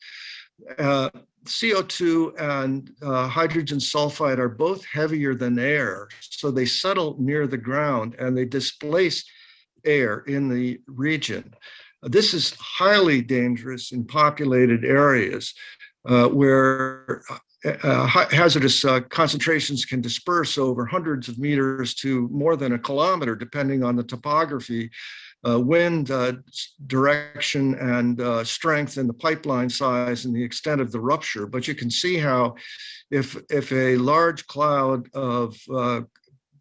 CO2 and hydrogen sulfide are both heavier than air, so they settle near the ground and they displace air in the region. This is highly dangerous in populated areas where hazardous concentrations can disperse over hundreds of meters to more than a kilometer, depending on the topography, wind direction, and strength, and the pipeline size and the extent of the rupture. But you can see how if a large cloud of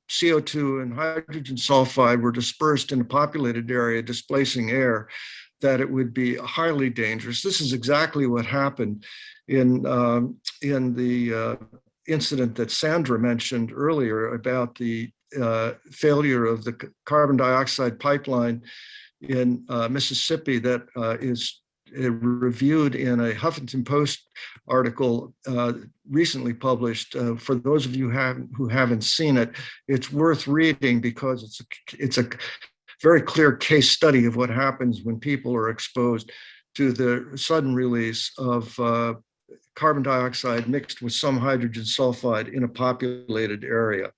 CO2 and hydrogen sulfide were dispersed in a populated area, displacing air, that it would be highly dangerous. This is exactly what happened in the incident that Sandra mentioned earlier about the failure of the carbon dioxide pipeline in Mississippi that is reviewed in a Huffington Post article recently published. For those of you who haven't seen it, it's worth reading because it's a very clear case study of what happens when people are exposed to the sudden release of carbon dioxide mixed with some hydrogen sulfide in a populated area.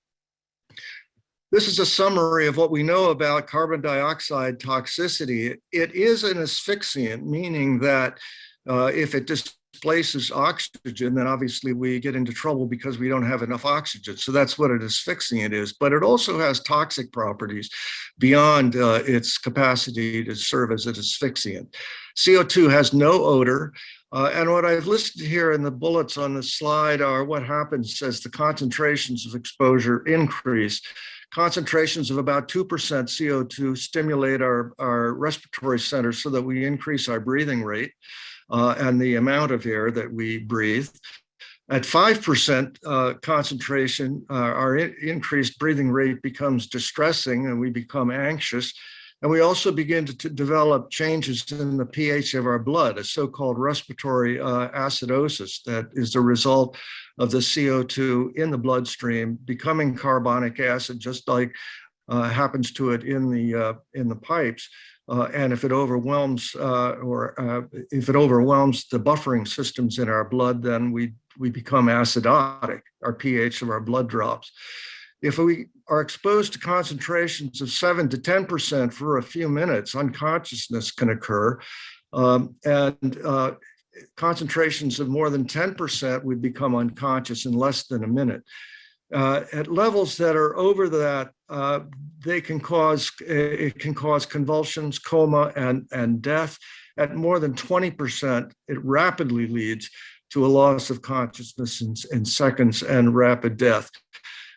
This is a summary of what we know about carbon dioxide toxicity. It is an asphyxiant, meaning that if it displaces oxygen, then obviously we get into trouble because we don't have enough oxygen. So that's what an asphyxiant is. But it also has toxic properties beyond its capacity to serve as an asphyxiant. CO2 has no odor. And what I've listed here in the bullets on the slide are what happens as the concentrations of exposure increase. Concentrations of about 2% CO2 stimulate our respiratory centers so that we increase our breathing rate and the amount of air that we breathe. At 5% concentration, our increased breathing rate becomes distressing and we become anxious. And we also begin to develop changes in the pH of our blood, a so-called respiratory acidosis that is the result of the CO2 in the bloodstream becoming carbonic acid, just like happens to it in the pipes. And if it overwhelms if it overwhelms the buffering systems in our blood, then we become acidotic. Our pH of our blood drops. If we are exposed to concentrations of 7 to 10% for a few minutes, unconsciousness can occur. And concentrations of more than 10% would become unconscious in less than a minute. At levels that are over that, it can cause convulsions, coma, and death. At more than 20%, it rapidly leads to a loss of consciousness in seconds and rapid death.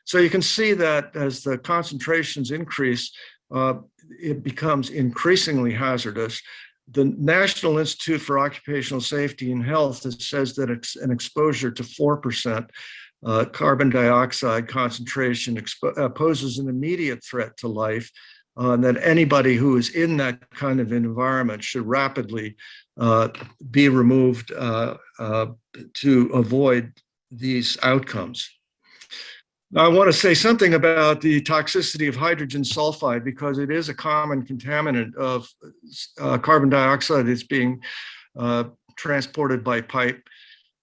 So you can see that as the concentrations increase, it becomes increasingly hazardous. The National Institute for Occupational Safety and Health says that it's an exposure to 4% carbon dioxide concentration poses an immediate threat to life, and that anybody who is in that kind of environment should rapidly be removed to avoid these outcomes. Now, I want to say something about the toxicity of hydrogen sulfide because it is a common contaminant of carbon dioxide that's being transported by pipe.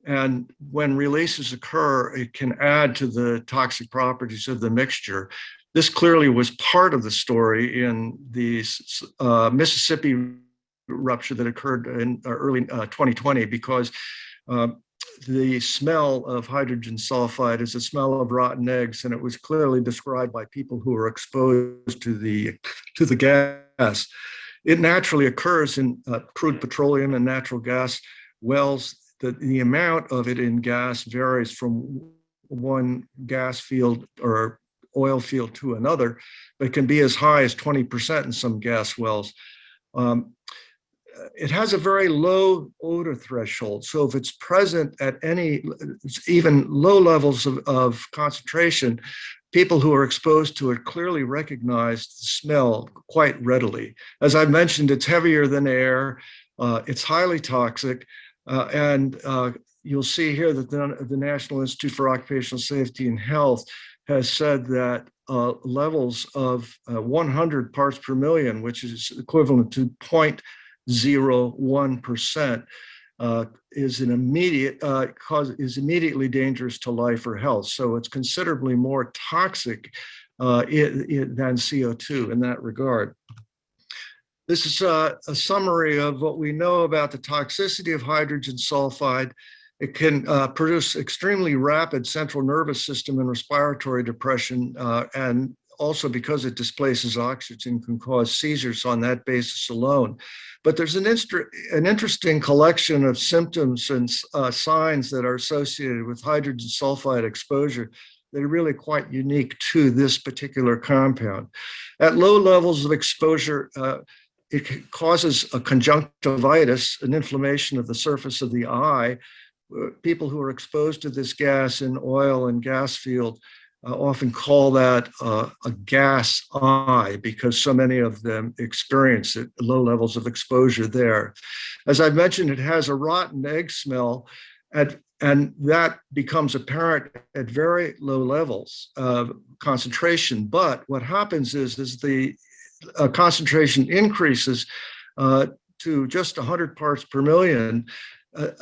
And when releases occur, it can add to the toxic properties of the mixture. This clearly was part of the story in the Mississippi rupture that occurred in early 2020 because the smell of hydrogen sulfide is the smell of rotten eggs, and it was clearly described by people who were exposed to the gas. It naturally occurs in crude petroleum and natural gas wells. The amount of it in gas varies from one gas field or oil field to another, but can be as high as 20% in some gas wells. It has a very low odor threshold. So if it's present at any, even low levels of concentration, people who are exposed to it clearly recognize the smell quite readily. As I mentioned, it's heavier than air. It's highly toxic. And you'll see here that the National Institute for Occupational Safety and Health has said that levels of 100 parts per million, which is equivalent to 0.01%, is immediately dangerous to life or health. So it's considerably more toxic than CO2 in that regard. This is a summary of what we know about the toxicity of hydrogen sulfide. It can produce extremely rapid central nervous system and respiratory depression, and also because it displaces oxygen can cause seizures on that basis alone. But there's an interesting collection of symptoms and signs that are associated with hydrogen sulfide exposure that are really quite unique to this particular compound. At low levels of exposure, it causes a conjunctivitis, an inflammation of the surface of the eye. People who are exposed to this gas in oil and gas field often call that a gas eye because so many of them experience it, low levels of exposure there. As I mentioned, it has a rotten egg smell, and that becomes apparent at very low levels of concentration. But what happens is the concentration increases to just 100 parts per million.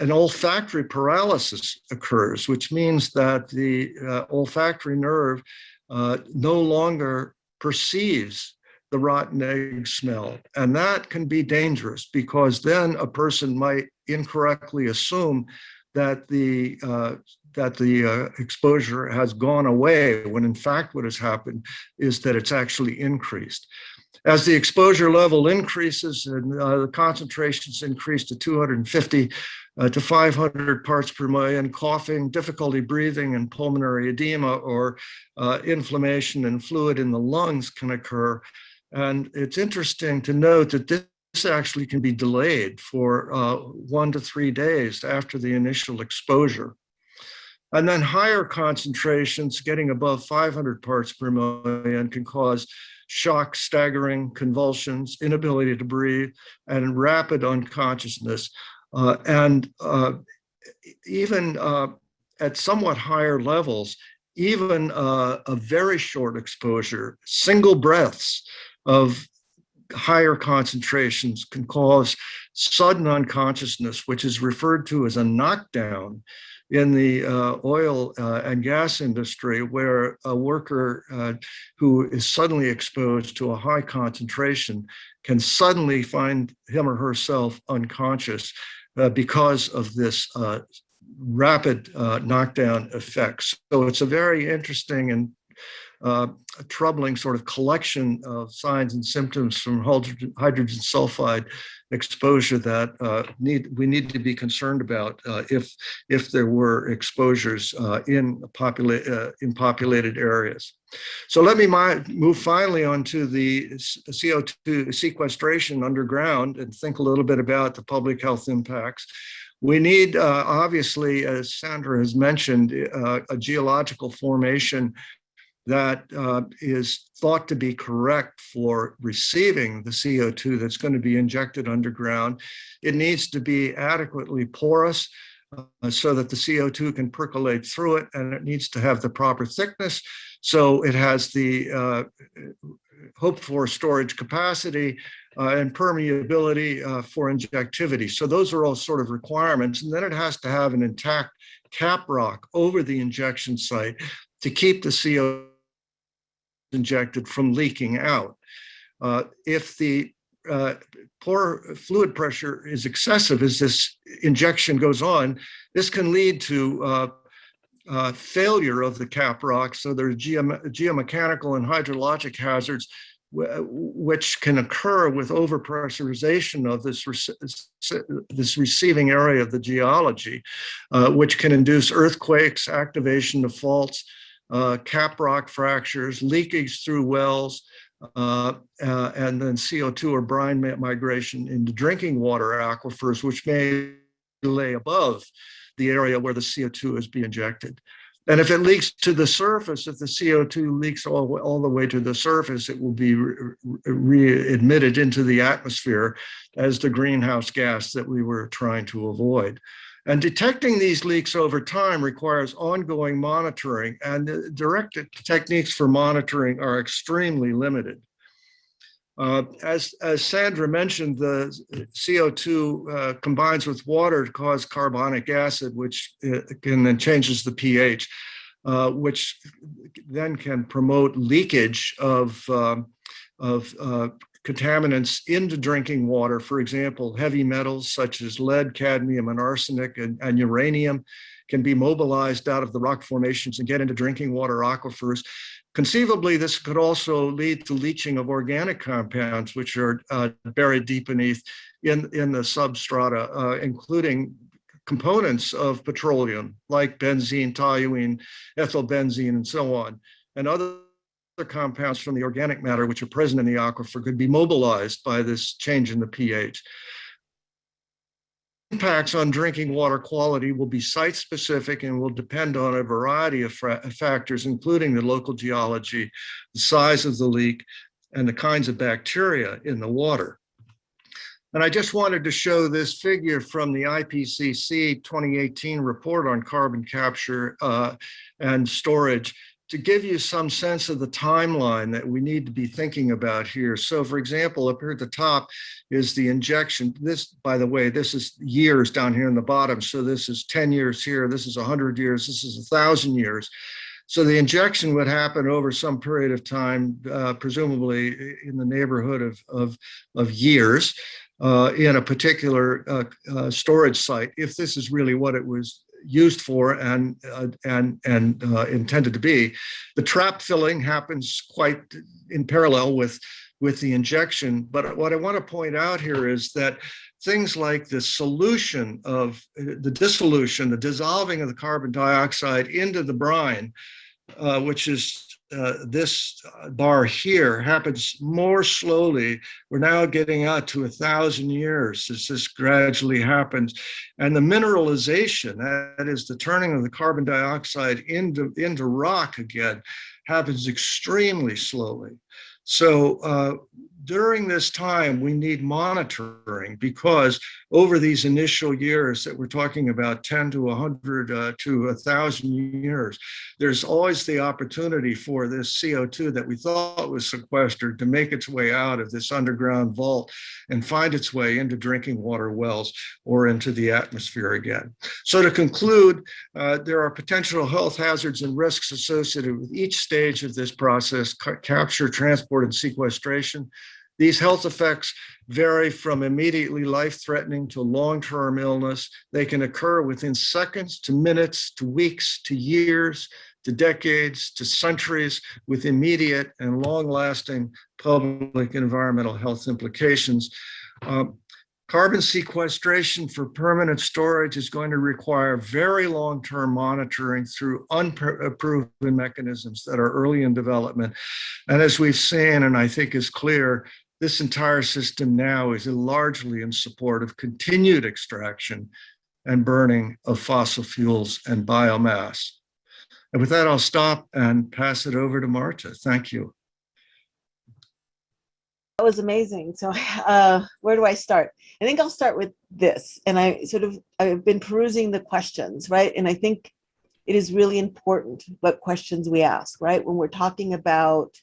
An olfactory paralysis occurs, which means that the olfactory nerve no longer perceives the rotten egg smell. And that can be dangerous because then a person might incorrectly assume that the exposure has gone away, when in fact what has happened is that it's actually increased. As the exposure level increases and the concentrations increase to 250 to 500 parts per million, coughing, difficulty breathing, and pulmonary edema or inflammation and fluid in the lungs can occur. And it's interesting to note that this actually can be delayed for 1 to 3 days after the initial exposure. And then higher concentrations, getting above 500 parts per million, can cause shock, staggering, convulsions, inability to breathe, and rapid unconsciousness. Even at somewhat higher levels, even a very short exposure, single breaths of higher concentrations can cause sudden unconsciousness, which is referred to as a knockdown in the oil and gas industry, where a worker who is suddenly exposed to a high concentration can suddenly find him or herself unconscious because of this rapid knockdown effects. So it's a very interesting and a troubling sort of collection of signs and symptoms from hydrogen sulfide exposure that we need to be concerned about if there were exposures in populated areas. So let me move finally onto the CO2 sequestration underground and think a little bit about the public health impacts. We need, obviously, as Sandra has mentioned, a geological formation that is thought to be correct for receiving the CO2 that's going to be injected underground. It needs to be adequately porous so that the CO2 can percolate through it, and it needs to have the proper thickness so it has the hoped for storage capacity and permeability for injectivity. So those are all sort of requirements. And then it has to have an intact cap rock over the injection site to keep the CO2 injected from leaking out. If the pore fluid pressure is excessive as this injection goes on, this can lead to failure of the cap rock. So there's geomechanical and hydrologic hazards which can occur with overpressurization of this receiving area of the geology, which can induce earthquakes, activation of faults, cap rock fractures, leakage through wells, and then CO2 or brine migration into drinking water aquifers, which may lay above the area where the CO2 is being injected. And if it leaks to the surface, if the CO2 leaks all the way to the surface, it will be re-emitted into the atmosphere as the greenhouse gas that we were trying to avoid. And detecting these leaks over time requires ongoing monitoring, and the direct techniques for monitoring are extremely limited. As Sandra mentioned, the CO2 combines with water to cause carbonic acid, which can then changes the pH, which then can promote leakage of contaminants into drinking water. For example, heavy metals such as lead, cadmium, and arsenic and uranium can be mobilized out of the rock formations and get into drinking water aquifers. Conceivably, this could also lead to leaching of organic compounds, which are buried deep beneath in the substrata, including components of petroleum like benzene, toluene, ethylbenzene, and so on, and other compounds from the organic matter which are present in the aquifer could be mobilized by this change in the pH. Impacts on drinking water quality will be site-specific and will depend on a variety of factors, including the local geology, the size of the leak, and the kinds of bacteria in the water. And I just wanted to show this figure from the IPCC 2018 report on carbon capture and storage to give you some sense of the timeline that we need to be thinking about here. So for example, up here at the top is the injection. This, by the way, this is years down here in the bottom. So this is 10 years here, this is 100 years, this is 1,000 years. So the injection would happen over some period of time, presumably in the neighborhood of years in a particular storage site, if this is really what it was used for and intended to be. The trap filling happens quite in parallel with the injection. But what I want to point out here is that things like the solution of the dissolution, the dissolving of the carbon dioxide into the brine, which is this bar here, happens more slowly. We're now getting out to 1,000 years as this gradually happens. And the mineralization, that is the turning of the carbon dioxide into rock again, happens extremely slowly. So during this time, we need monitoring because over these initial years that we're talking about, 10 to 100 to 1,000 years, there's always the opportunity for this CO2 that we thought was sequestered to make its way out of this underground vault and find its way into drinking water wells or into the atmosphere again. So to conclude, there are potential health hazards and risks associated with each stage of this process: capture, transport, and sequestration. These health effects vary from immediately life-threatening to long-term illness. They can occur within seconds to minutes to weeks to years to decades to centuries with immediate and long-lasting public environmental health implications. Carbon sequestration for permanent storage is going to require very long-term monitoring through unproven mechanisms that are early in development. And as we've seen, and I think is clear, this entire system now is largely in support of continued extraction and burning of fossil fuels and biomass. And with that, I'll stop and pass it over to Marta. Thank you. That was amazing. So where do I start? I think I'll start with this. And I've been perusing the questions, right? And I think it is really important what questions we ask, right? When we're talking about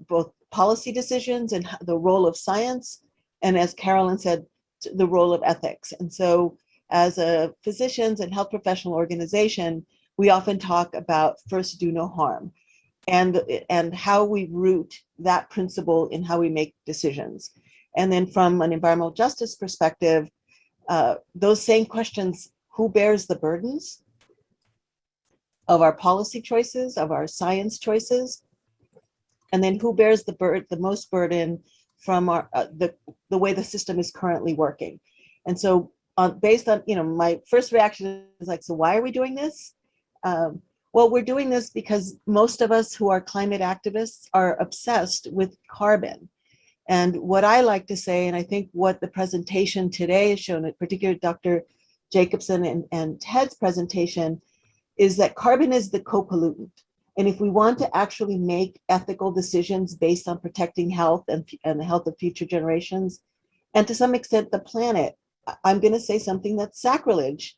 both policy decisions and the role of science, and as Carolyn said, the role of ethics. And so as a physicians and health professional organization, we often talk about first do no harm and how we root that principle in how we make decisions. And then from an environmental justice perspective, those same questions, who bears the burdens of our policy choices, of our science choices? And then who bears the most burden from our the way the system is currently working? And so based on, my first reaction is like, so why are we doing this? Well, we're doing this because most of us who are climate activists are obsessed with carbon. And what I like to say, and I think what the presentation today has shown, particularly Dr. Jacobson and Ted's presentation, is that carbon is the co-pollutant. And if we want to actually make ethical decisions based on protecting health and the health of future generations, and to some extent the planet, I'm going to say something that's sacrilege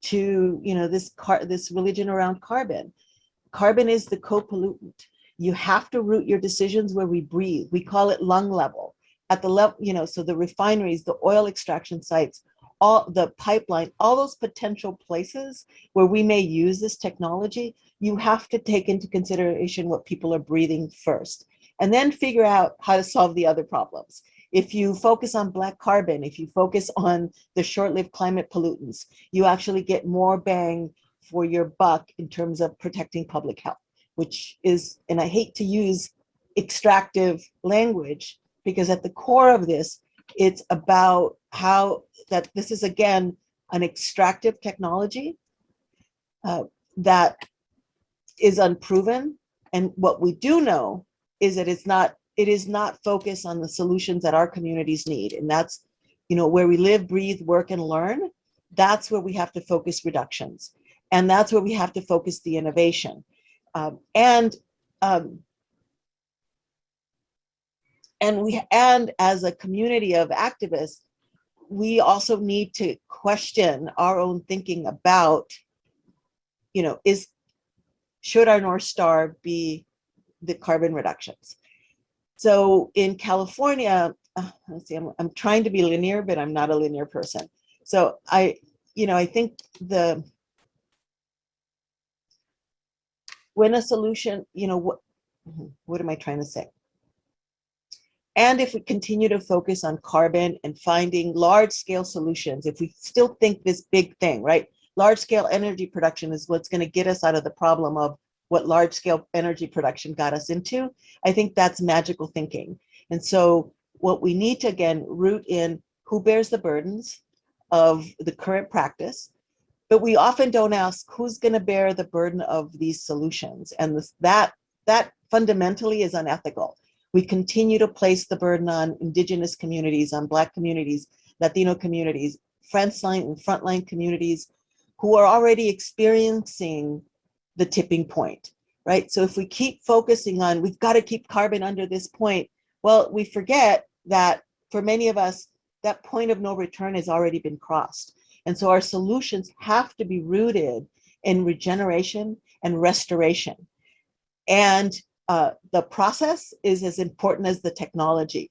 to this religion around carbon. Carbon is the co-pollutant. You have to root your decisions where we breathe. We call it lung level. At the level, so the refineries, the oil extraction sites, all the pipeline, all those potential places where we may use this technology, you have to take into consideration what people are breathing first. and then figure out how to solve the other problems. If you focus on black carbon, if you focus on the short-lived climate pollutants, you actually get more bang for your buck in terms of protecting public health, which is, and I hate to use extractive language, because at the core of this, it's about how that this is, again, an extractive technology that is unproven. And what we do know is that it is not focused on the solutions that our communities need. And that's, where we live, breathe, work, and learn. That's where we have to focus reductions. And that's where we have to focus the innovation. And as a community of activists, we also need to question our own thinking about, should our North Star be the carbon reductions? So in California, let's see, I'm trying to be linear, but I'm not a linear person. So I think when a solution, what am I trying to say? And if we continue to focus on carbon and finding large scale solutions, if we still think this big thing, right? Large scale energy production is what's going to get us out of the problem of what large scale energy production got us into. I think that's magical thinking. And so what we need to, again, root in who bears the burdens of the current practice, but we often don't ask who's going to bear the burden of these solutions. And that fundamentally is unethical. We continue to place the burden on Indigenous communities, on Black communities, Latino communities, frontline communities who are already experiencing the tipping point, right? So if we keep focusing on, we've got to keep carbon under this point, well, we forget that for many of us, that point of no return has already been crossed. And so our solutions have to be rooted in regeneration and restoration. And the process is as important as the technology.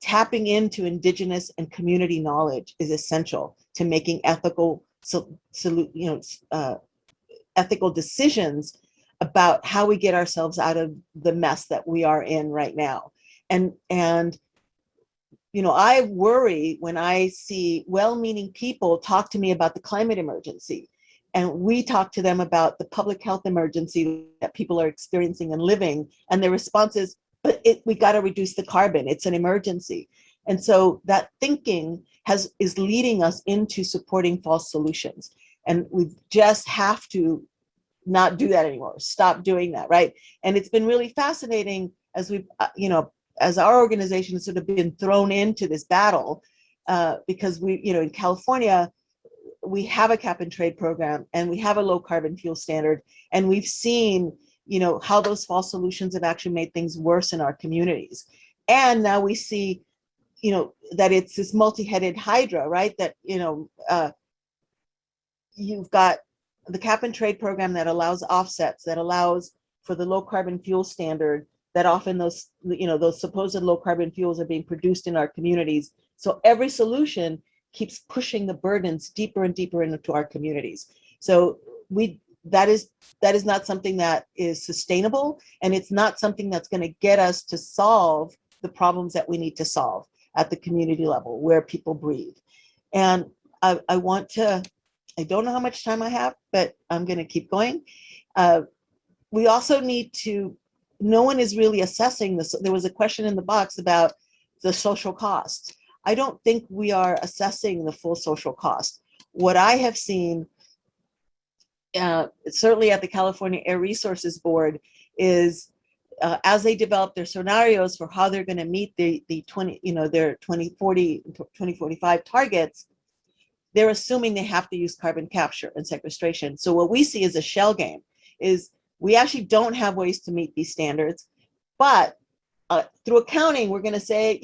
Tapping into Indigenous and community knowledge is essential to making ethical decisions about how we get ourselves out of the mess that we are in right now. And I worry when I see well-meaning people talk to me about the climate emergency, and we talk to them about the public health emergency that people are experiencing and living, and their response is, but we got to reduce the carbon. It's an emergency. And so that thinking is leading us into supporting false solutions. And we just have to not do that anymore. Stop doing that, right? And it's been really fascinating as we've, as our organization has sort of been thrown into this battle because we, in California, we have a cap and trade program and we have a low carbon fuel standard. And we've seen, how those false solutions have actually made things worse in our communities. And now we see, that it's this multi-headed hydra, right? That, you've got the cap and trade program that allows offsets, that allows for the low carbon fuel standard, that often those supposed low carbon fuels are being produced in our communities. So every solution keeps pushing the burdens deeper and deeper into our communities. So that is not something that is sustainable, and it's not something that's going to get us to solve the problems that we need to solve at the community level where people breathe. And I don't know how much time I have, but I'm going to keep going. We also need to, no one is really assessing this. There was a question in the box about the social cost. I don't think we are assessing the full social cost. What I have seen, certainly at the California Air Resources Board, is as they develop their scenarios for how they're going to meet their 2040, 2045 targets, they're assuming they have to use carbon capture and sequestration. So what we see is a shell game, is we actually don't have ways to meet these standards, but through accounting, we're going to say,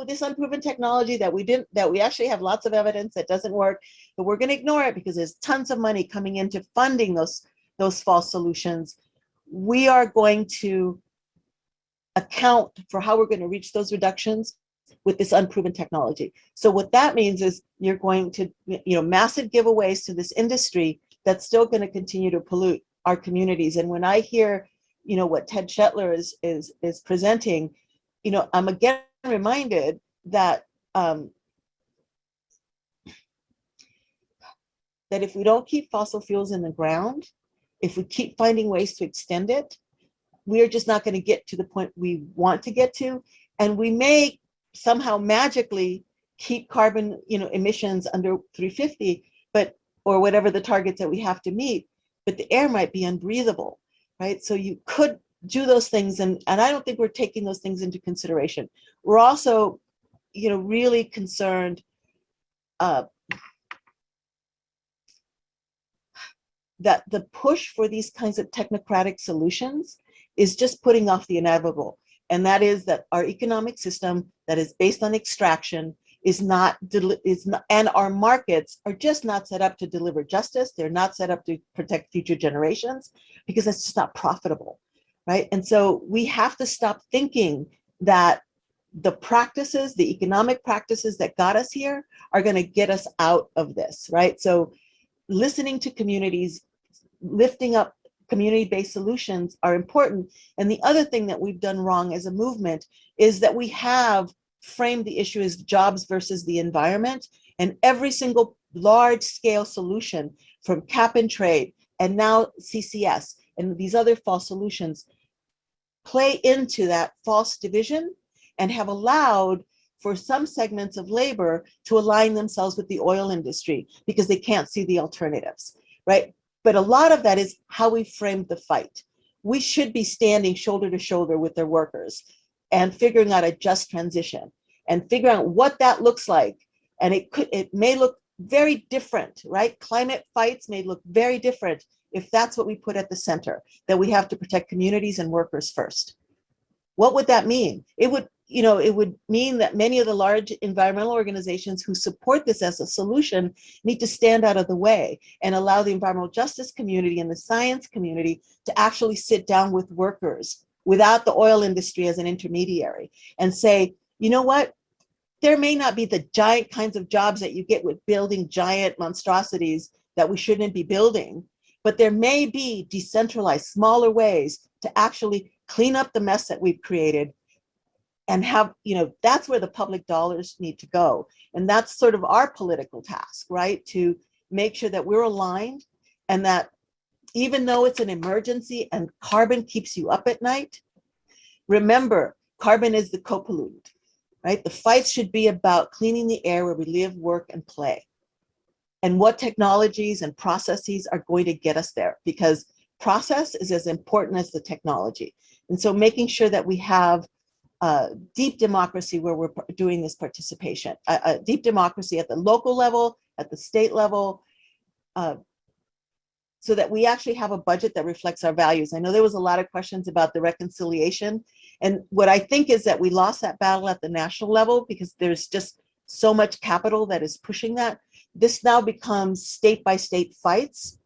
this unproven technology that we actually have lots of evidence that doesn't work, but we're going to ignore it because there's tons of money coming into funding those false solutions. We are going to account for how we're going to reach those reductions with this unproven technology. So what that means is you're going to, massive giveaways to this industry that's still going to continue to pollute our communities. And when I hear, what Ted Shetler is presenting, I'm again reminded that that if we don't keep fossil fuels in the ground, if we keep finding ways to extend it, we're just not going to get to the point we want to get to. And we may somehow magically keep carbon, emissions under 350, or whatever the targets that we have to meet, but the air might be unbreathable, right? So you could do those things. And I don't think we're taking those things into consideration. We're also, really concerned that the push for these kinds of technocratic solutions is just putting off the inevitable. And that is that our economic system that is based on extraction is not, and our markets are just not set up to deliver justice. They're not set up to protect future generations because it's just not profitable, right? And so we have to stop thinking that the practices, the economic practices that got us here are going to get us out of this, right? So listening to communities, lifting up community-based solutions are important. And the other thing that we've done wrong as a movement is that we have framed the issue as jobs versus the environment. And every single large-scale solution from cap and trade and now CCS and these other false solutions play into that false division and have allowed for some segments of labor to align themselves with the oil industry because they can't see the alternatives, right? But a lot of that is how we framed the fight. We should be standing shoulder to shoulder with their workers and figuring out a just transition and figuring out what that looks like. And it may look very different, right? Climate fights may look very different if that's what we put at the center, that we have to protect communities and workers first. What would that mean? It would mean that many of the large environmental organizations who support this as a solution need to stand out of the way and allow the environmental justice community and the science community to actually sit down with workers without the oil industry as an intermediary and say, you know what? There may not be the giant kinds of jobs that you get with building giant monstrosities that we shouldn't be building, but there may be decentralized, smaller ways to actually clean up the mess that we've created and have, that's where the public dollars need to go. And that's sort of our political task, right? To make sure that we're aligned and that even though it's an emergency and carbon keeps you up at night, remember, carbon is the co-pollutant, right? The fight should be about cleaning the air where we live, work, and play. And what technologies and processes are going to get us there, because process is as important as the technology. And so making sure that we have deep democracy where we're doing this participation, deep democracy at the local level, at the state level, so that we actually have a budget that reflects our values. I know there was a lot of questions about the reconciliation. And what I think is that we lost that battle at the national level because there's just so much capital that is pushing that. This now becomes state by state fights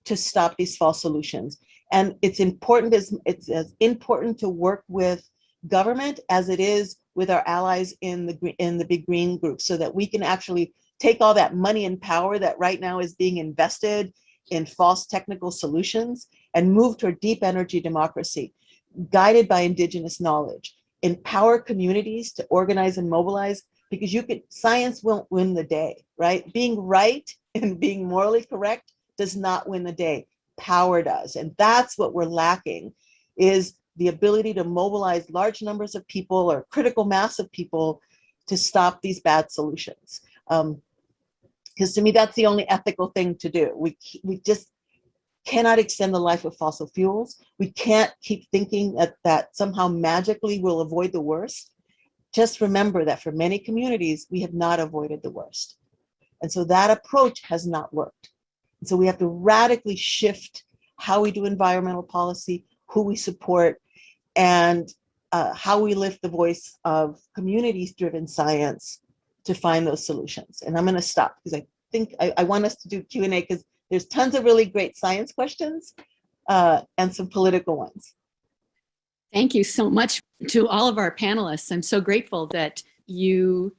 to stop these false solutions. And it's as important to work with government as it is with our allies in the big green group, so that we can actually take all that money and power that right now is being invested in false technical solutions and move toward deep energy democracy, guided by indigenous knowledge, empower communities to organize and mobilize, because science won't win the day, right? Being right and being morally correct does not win the day. Power does. And that's what we're lacking, is the ability to mobilize large numbers of people or critical mass of people to stop these bad solutions. Because to me, that's the only ethical thing to do. We just cannot extend the life of fossil fuels. We can't keep thinking that somehow magically we'll avoid the worst. Just remember that for many communities, we have not avoided the worst. And so that approach has not worked. And so we have to radically shift how we do environmental policy, who we support, and how we lift the voice of community-driven science to find those solutions. And I'm going to stop because I think I want us to do Q&A because there's tons of really great science questions and some political ones. Thank you so much to all of our panelists. I'm so grateful that you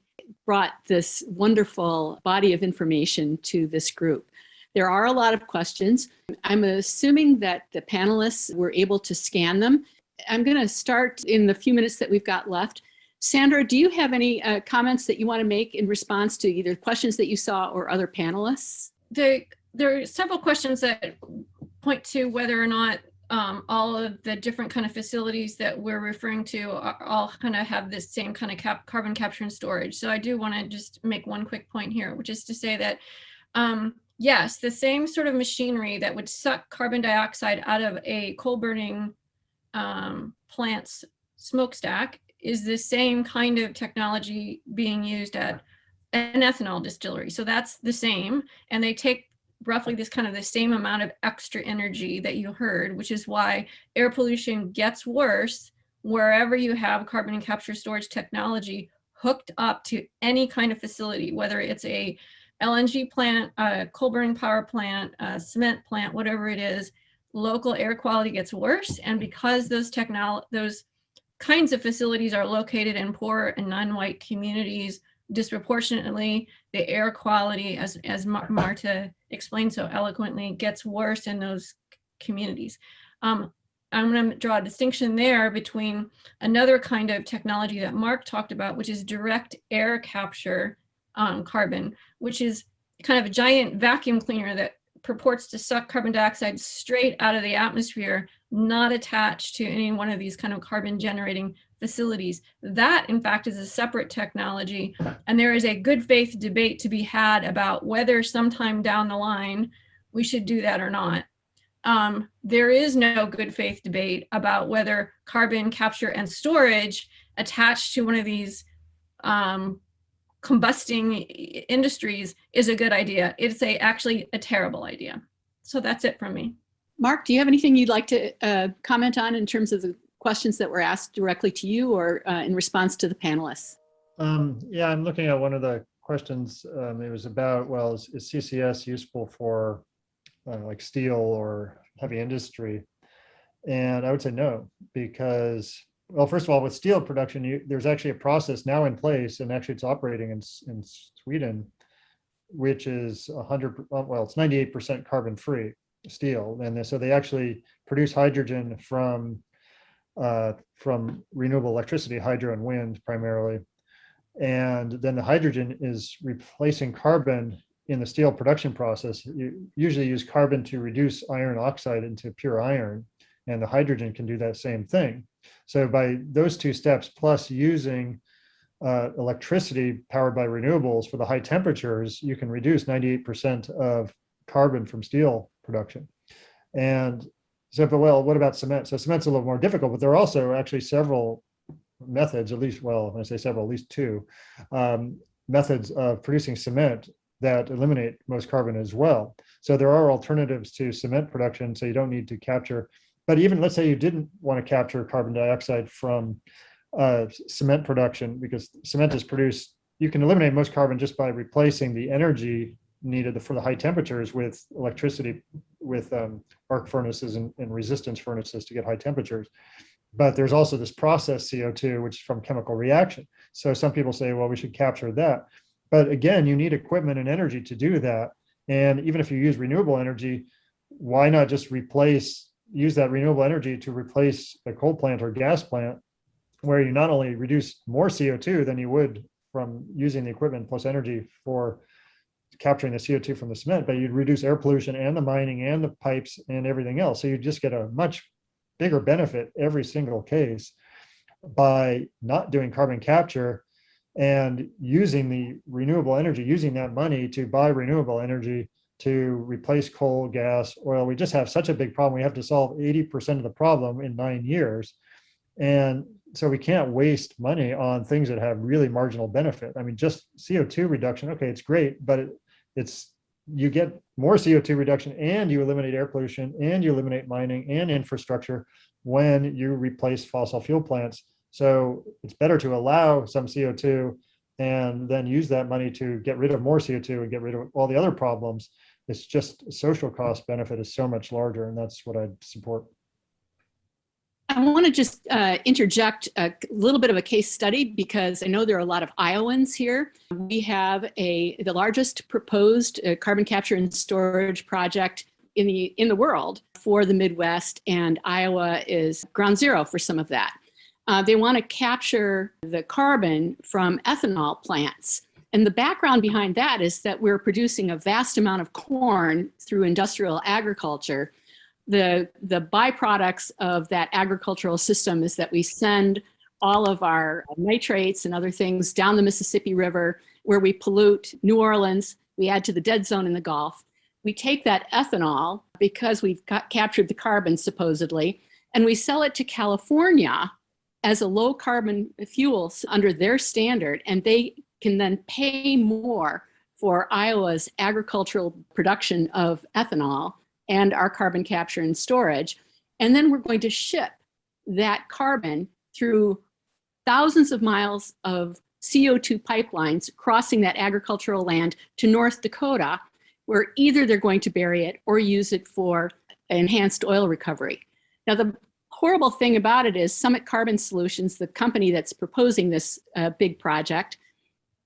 brought this wonderful body of information to this group. There are a lot of questions. I'm assuming that the panelists were able to scan them. I'm going to start in the few minutes that we've got left. Sandra, do you have any comments that you want to make in response to either questions that you saw or other panelists? There are several questions that point to whether or not all of the different kind of facilities that we're referring to all kind of have this same kind of carbon capture and storage. So I do want to just make one quick point here, which is to say that yes, the same sort of machinery that would suck carbon dioxide out of a coal burning plant's smokestack is the same kind of technology being used at an ethanol distillery. So that's the same. And they take roughly this kind of the same amount of extra energy that you heard, which is why air pollution gets worse wherever you have carbon capture storage technology hooked up to any kind of facility, whether it's a LNG plant, a coal burning power plant, a cement plant, whatever it is. Local air quality gets worse. And because those kinds of facilities are located in poor and non-white communities, disproportionately, the air quality, as Marta explained so eloquently, gets worse in those communities. I'm going to draw a distinction there between another kind of technology that Mark talked about, which is direct air capture carbon, which is kind of a giant vacuum cleaner that purports to suck carbon dioxide straight out of the atmosphere, not attached to any one of these kind of carbon generating facilities. That, in fact, is a separate technology. And there is a good faith debate to be had about whether sometime down the line we should do that or not. There is no good faith debate about whether carbon capture and storage attached to one of these combusting industries is a good idea. It's actually a terrible idea. So that's it from me. Mark, do you have anything you'd like to comment on in terms of the questions that were asked directly to you or in response to the panelists? Yeah, I'm looking at one of the questions. It was about, well, is CCS useful for like steel or heavy industry? And I would say no, because, well, first of all, with steel production, there's actually a process now in place, and actually it's operating in Sweden, which is 100, well, it's 98% carbon free steel. And so they actually produce hydrogen from renewable electricity, hydro and wind primarily. And then the hydrogen is replacing carbon in the steel production process. You usually use carbon to reduce iron oxide into pure iron, and the hydrogen can do that same thing. So by those two steps, plus using electricity powered by renewables for the high temperatures, you can reduce 98% of carbon from steel production. And so, but well, what about cement? So cement's a little more difficult, but there are also actually several methods, at least, well, when I say several, at least two methods of producing cement that eliminate most carbon as well. So there are alternatives to cement production, so you don't need to capture. But even let's say you didn't want to capture carbon dioxide from cement production, because cement is produced, you can eliminate most carbon just by replacing the energy needed for the high temperatures with electricity, with arc furnaces and resistance furnaces to get high temperatures. But there's also this process CO2, which is from chemical reaction. So some people say, well, we should capture that. But again, you need equipment and energy to do that. And even if you use renewable energy, why not just use that renewable energy to replace a coal plant or gas plant, where you not only reduce more CO2 than you would from using the equipment plus energy for capturing the CO2 from the cement, but you'd reduce air pollution and the mining and the pipes and everything else. So you just get a much bigger benefit every single case by not doing carbon capture and using the renewable energy, using that money to buy renewable energy to replace coal, gas, oil. We just have such a big problem. We have to solve 80% of the problem in 9 years. And so we can't waste money on things that have really marginal benefit. I mean, just CO2 reduction, okay, it's great, but you get more CO2 reduction and you eliminate air pollution and you eliminate mining and infrastructure when you replace fossil fuel plants. So it's better to allow some CO2 and then use that money to get rid of more CO2 and get rid of all the other problems. It's just social cost benefit is so much larger, and that's what I'd support. I want to just interject a little bit of a case study because I know there are a lot of Iowans here. We have the largest proposed carbon capture and storage project in the world for the Midwest, and Iowa is ground zero for some of that. They want to capture the carbon from ethanol plants. And the background behind that is that we're producing a vast amount of corn through industrial agriculture. The byproducts of that agricultural system is that we send all of our nitrates and other things down the Mississippi River where we pollute New Orleans. We add to the dead zone in the Gulf. We take that ethanol because we've captured the carbon supposedly, and we sell it to California as a low carbon fuel under their standard, and they can then pay more for Iowa's agricultural production of ethanol and our carbon capture and storage. And then we're going to ship that carbon through thousands of miles of CO2 pipelines crossing that agricultural land to North Dakota, where either they're going to bury it or use it for enhanced oil recovery. Now, the horrible thing about it is Summit Carbon Solutions, the company that's proposing this big project,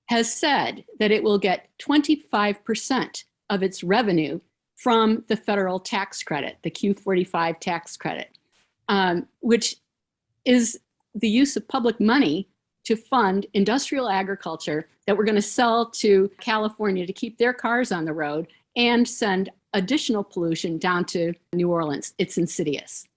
has said that it will get 25% of its revenue from the federal tax credit, the Q45 tax credit, which is the use of public money to fund industrial agriculture that we're going to sell to California to keep their cars on the road and send additional pollution down to New Orleans. It's insidious.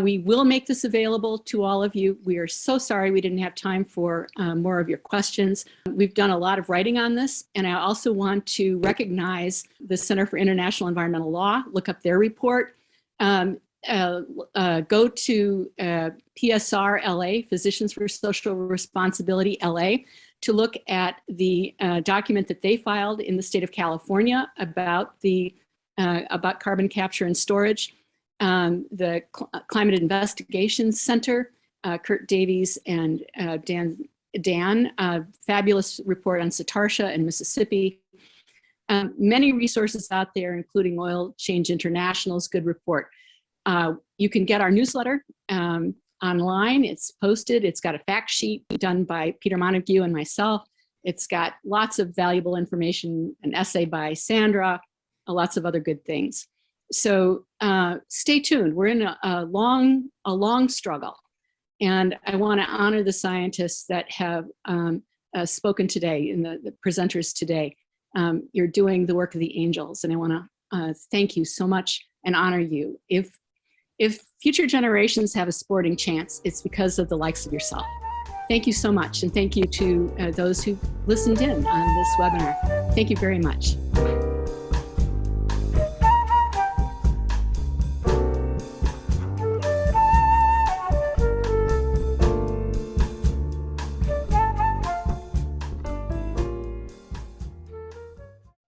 We will make this available to all of you. We are so sorry we didn't have time for more of your questions. We've done a lot of writing on this, and I also want to recognize the Center for International Environmental Law. Look up their report. Go to PSR LA, Physicians for Social Responsibility LA, to look at the document that they filed in the state of California about carbon capture and storage. The Climate Investigations Center, Kurt Davies and Dan, fabulous report on Satartia and Mississippi. Many resources out there, including Oil Change International's good report. You can get our newsletter online. It's posted. It's got a fact sheet done by Peter Montague and myself. It's got lots of valuable information, an essay by Sandra, lots of other good things. So stay tuned. We're in a long struggle, and I want to honor the scientists that have spoken today and the presenters today. You're doing the work of the angels, and I want to thank you so much and honor you. If future generations have a sporting chance, it's because of the likes of yourself. Thank you so much, and thank you to those who listened in on this webinar. Thank you very much.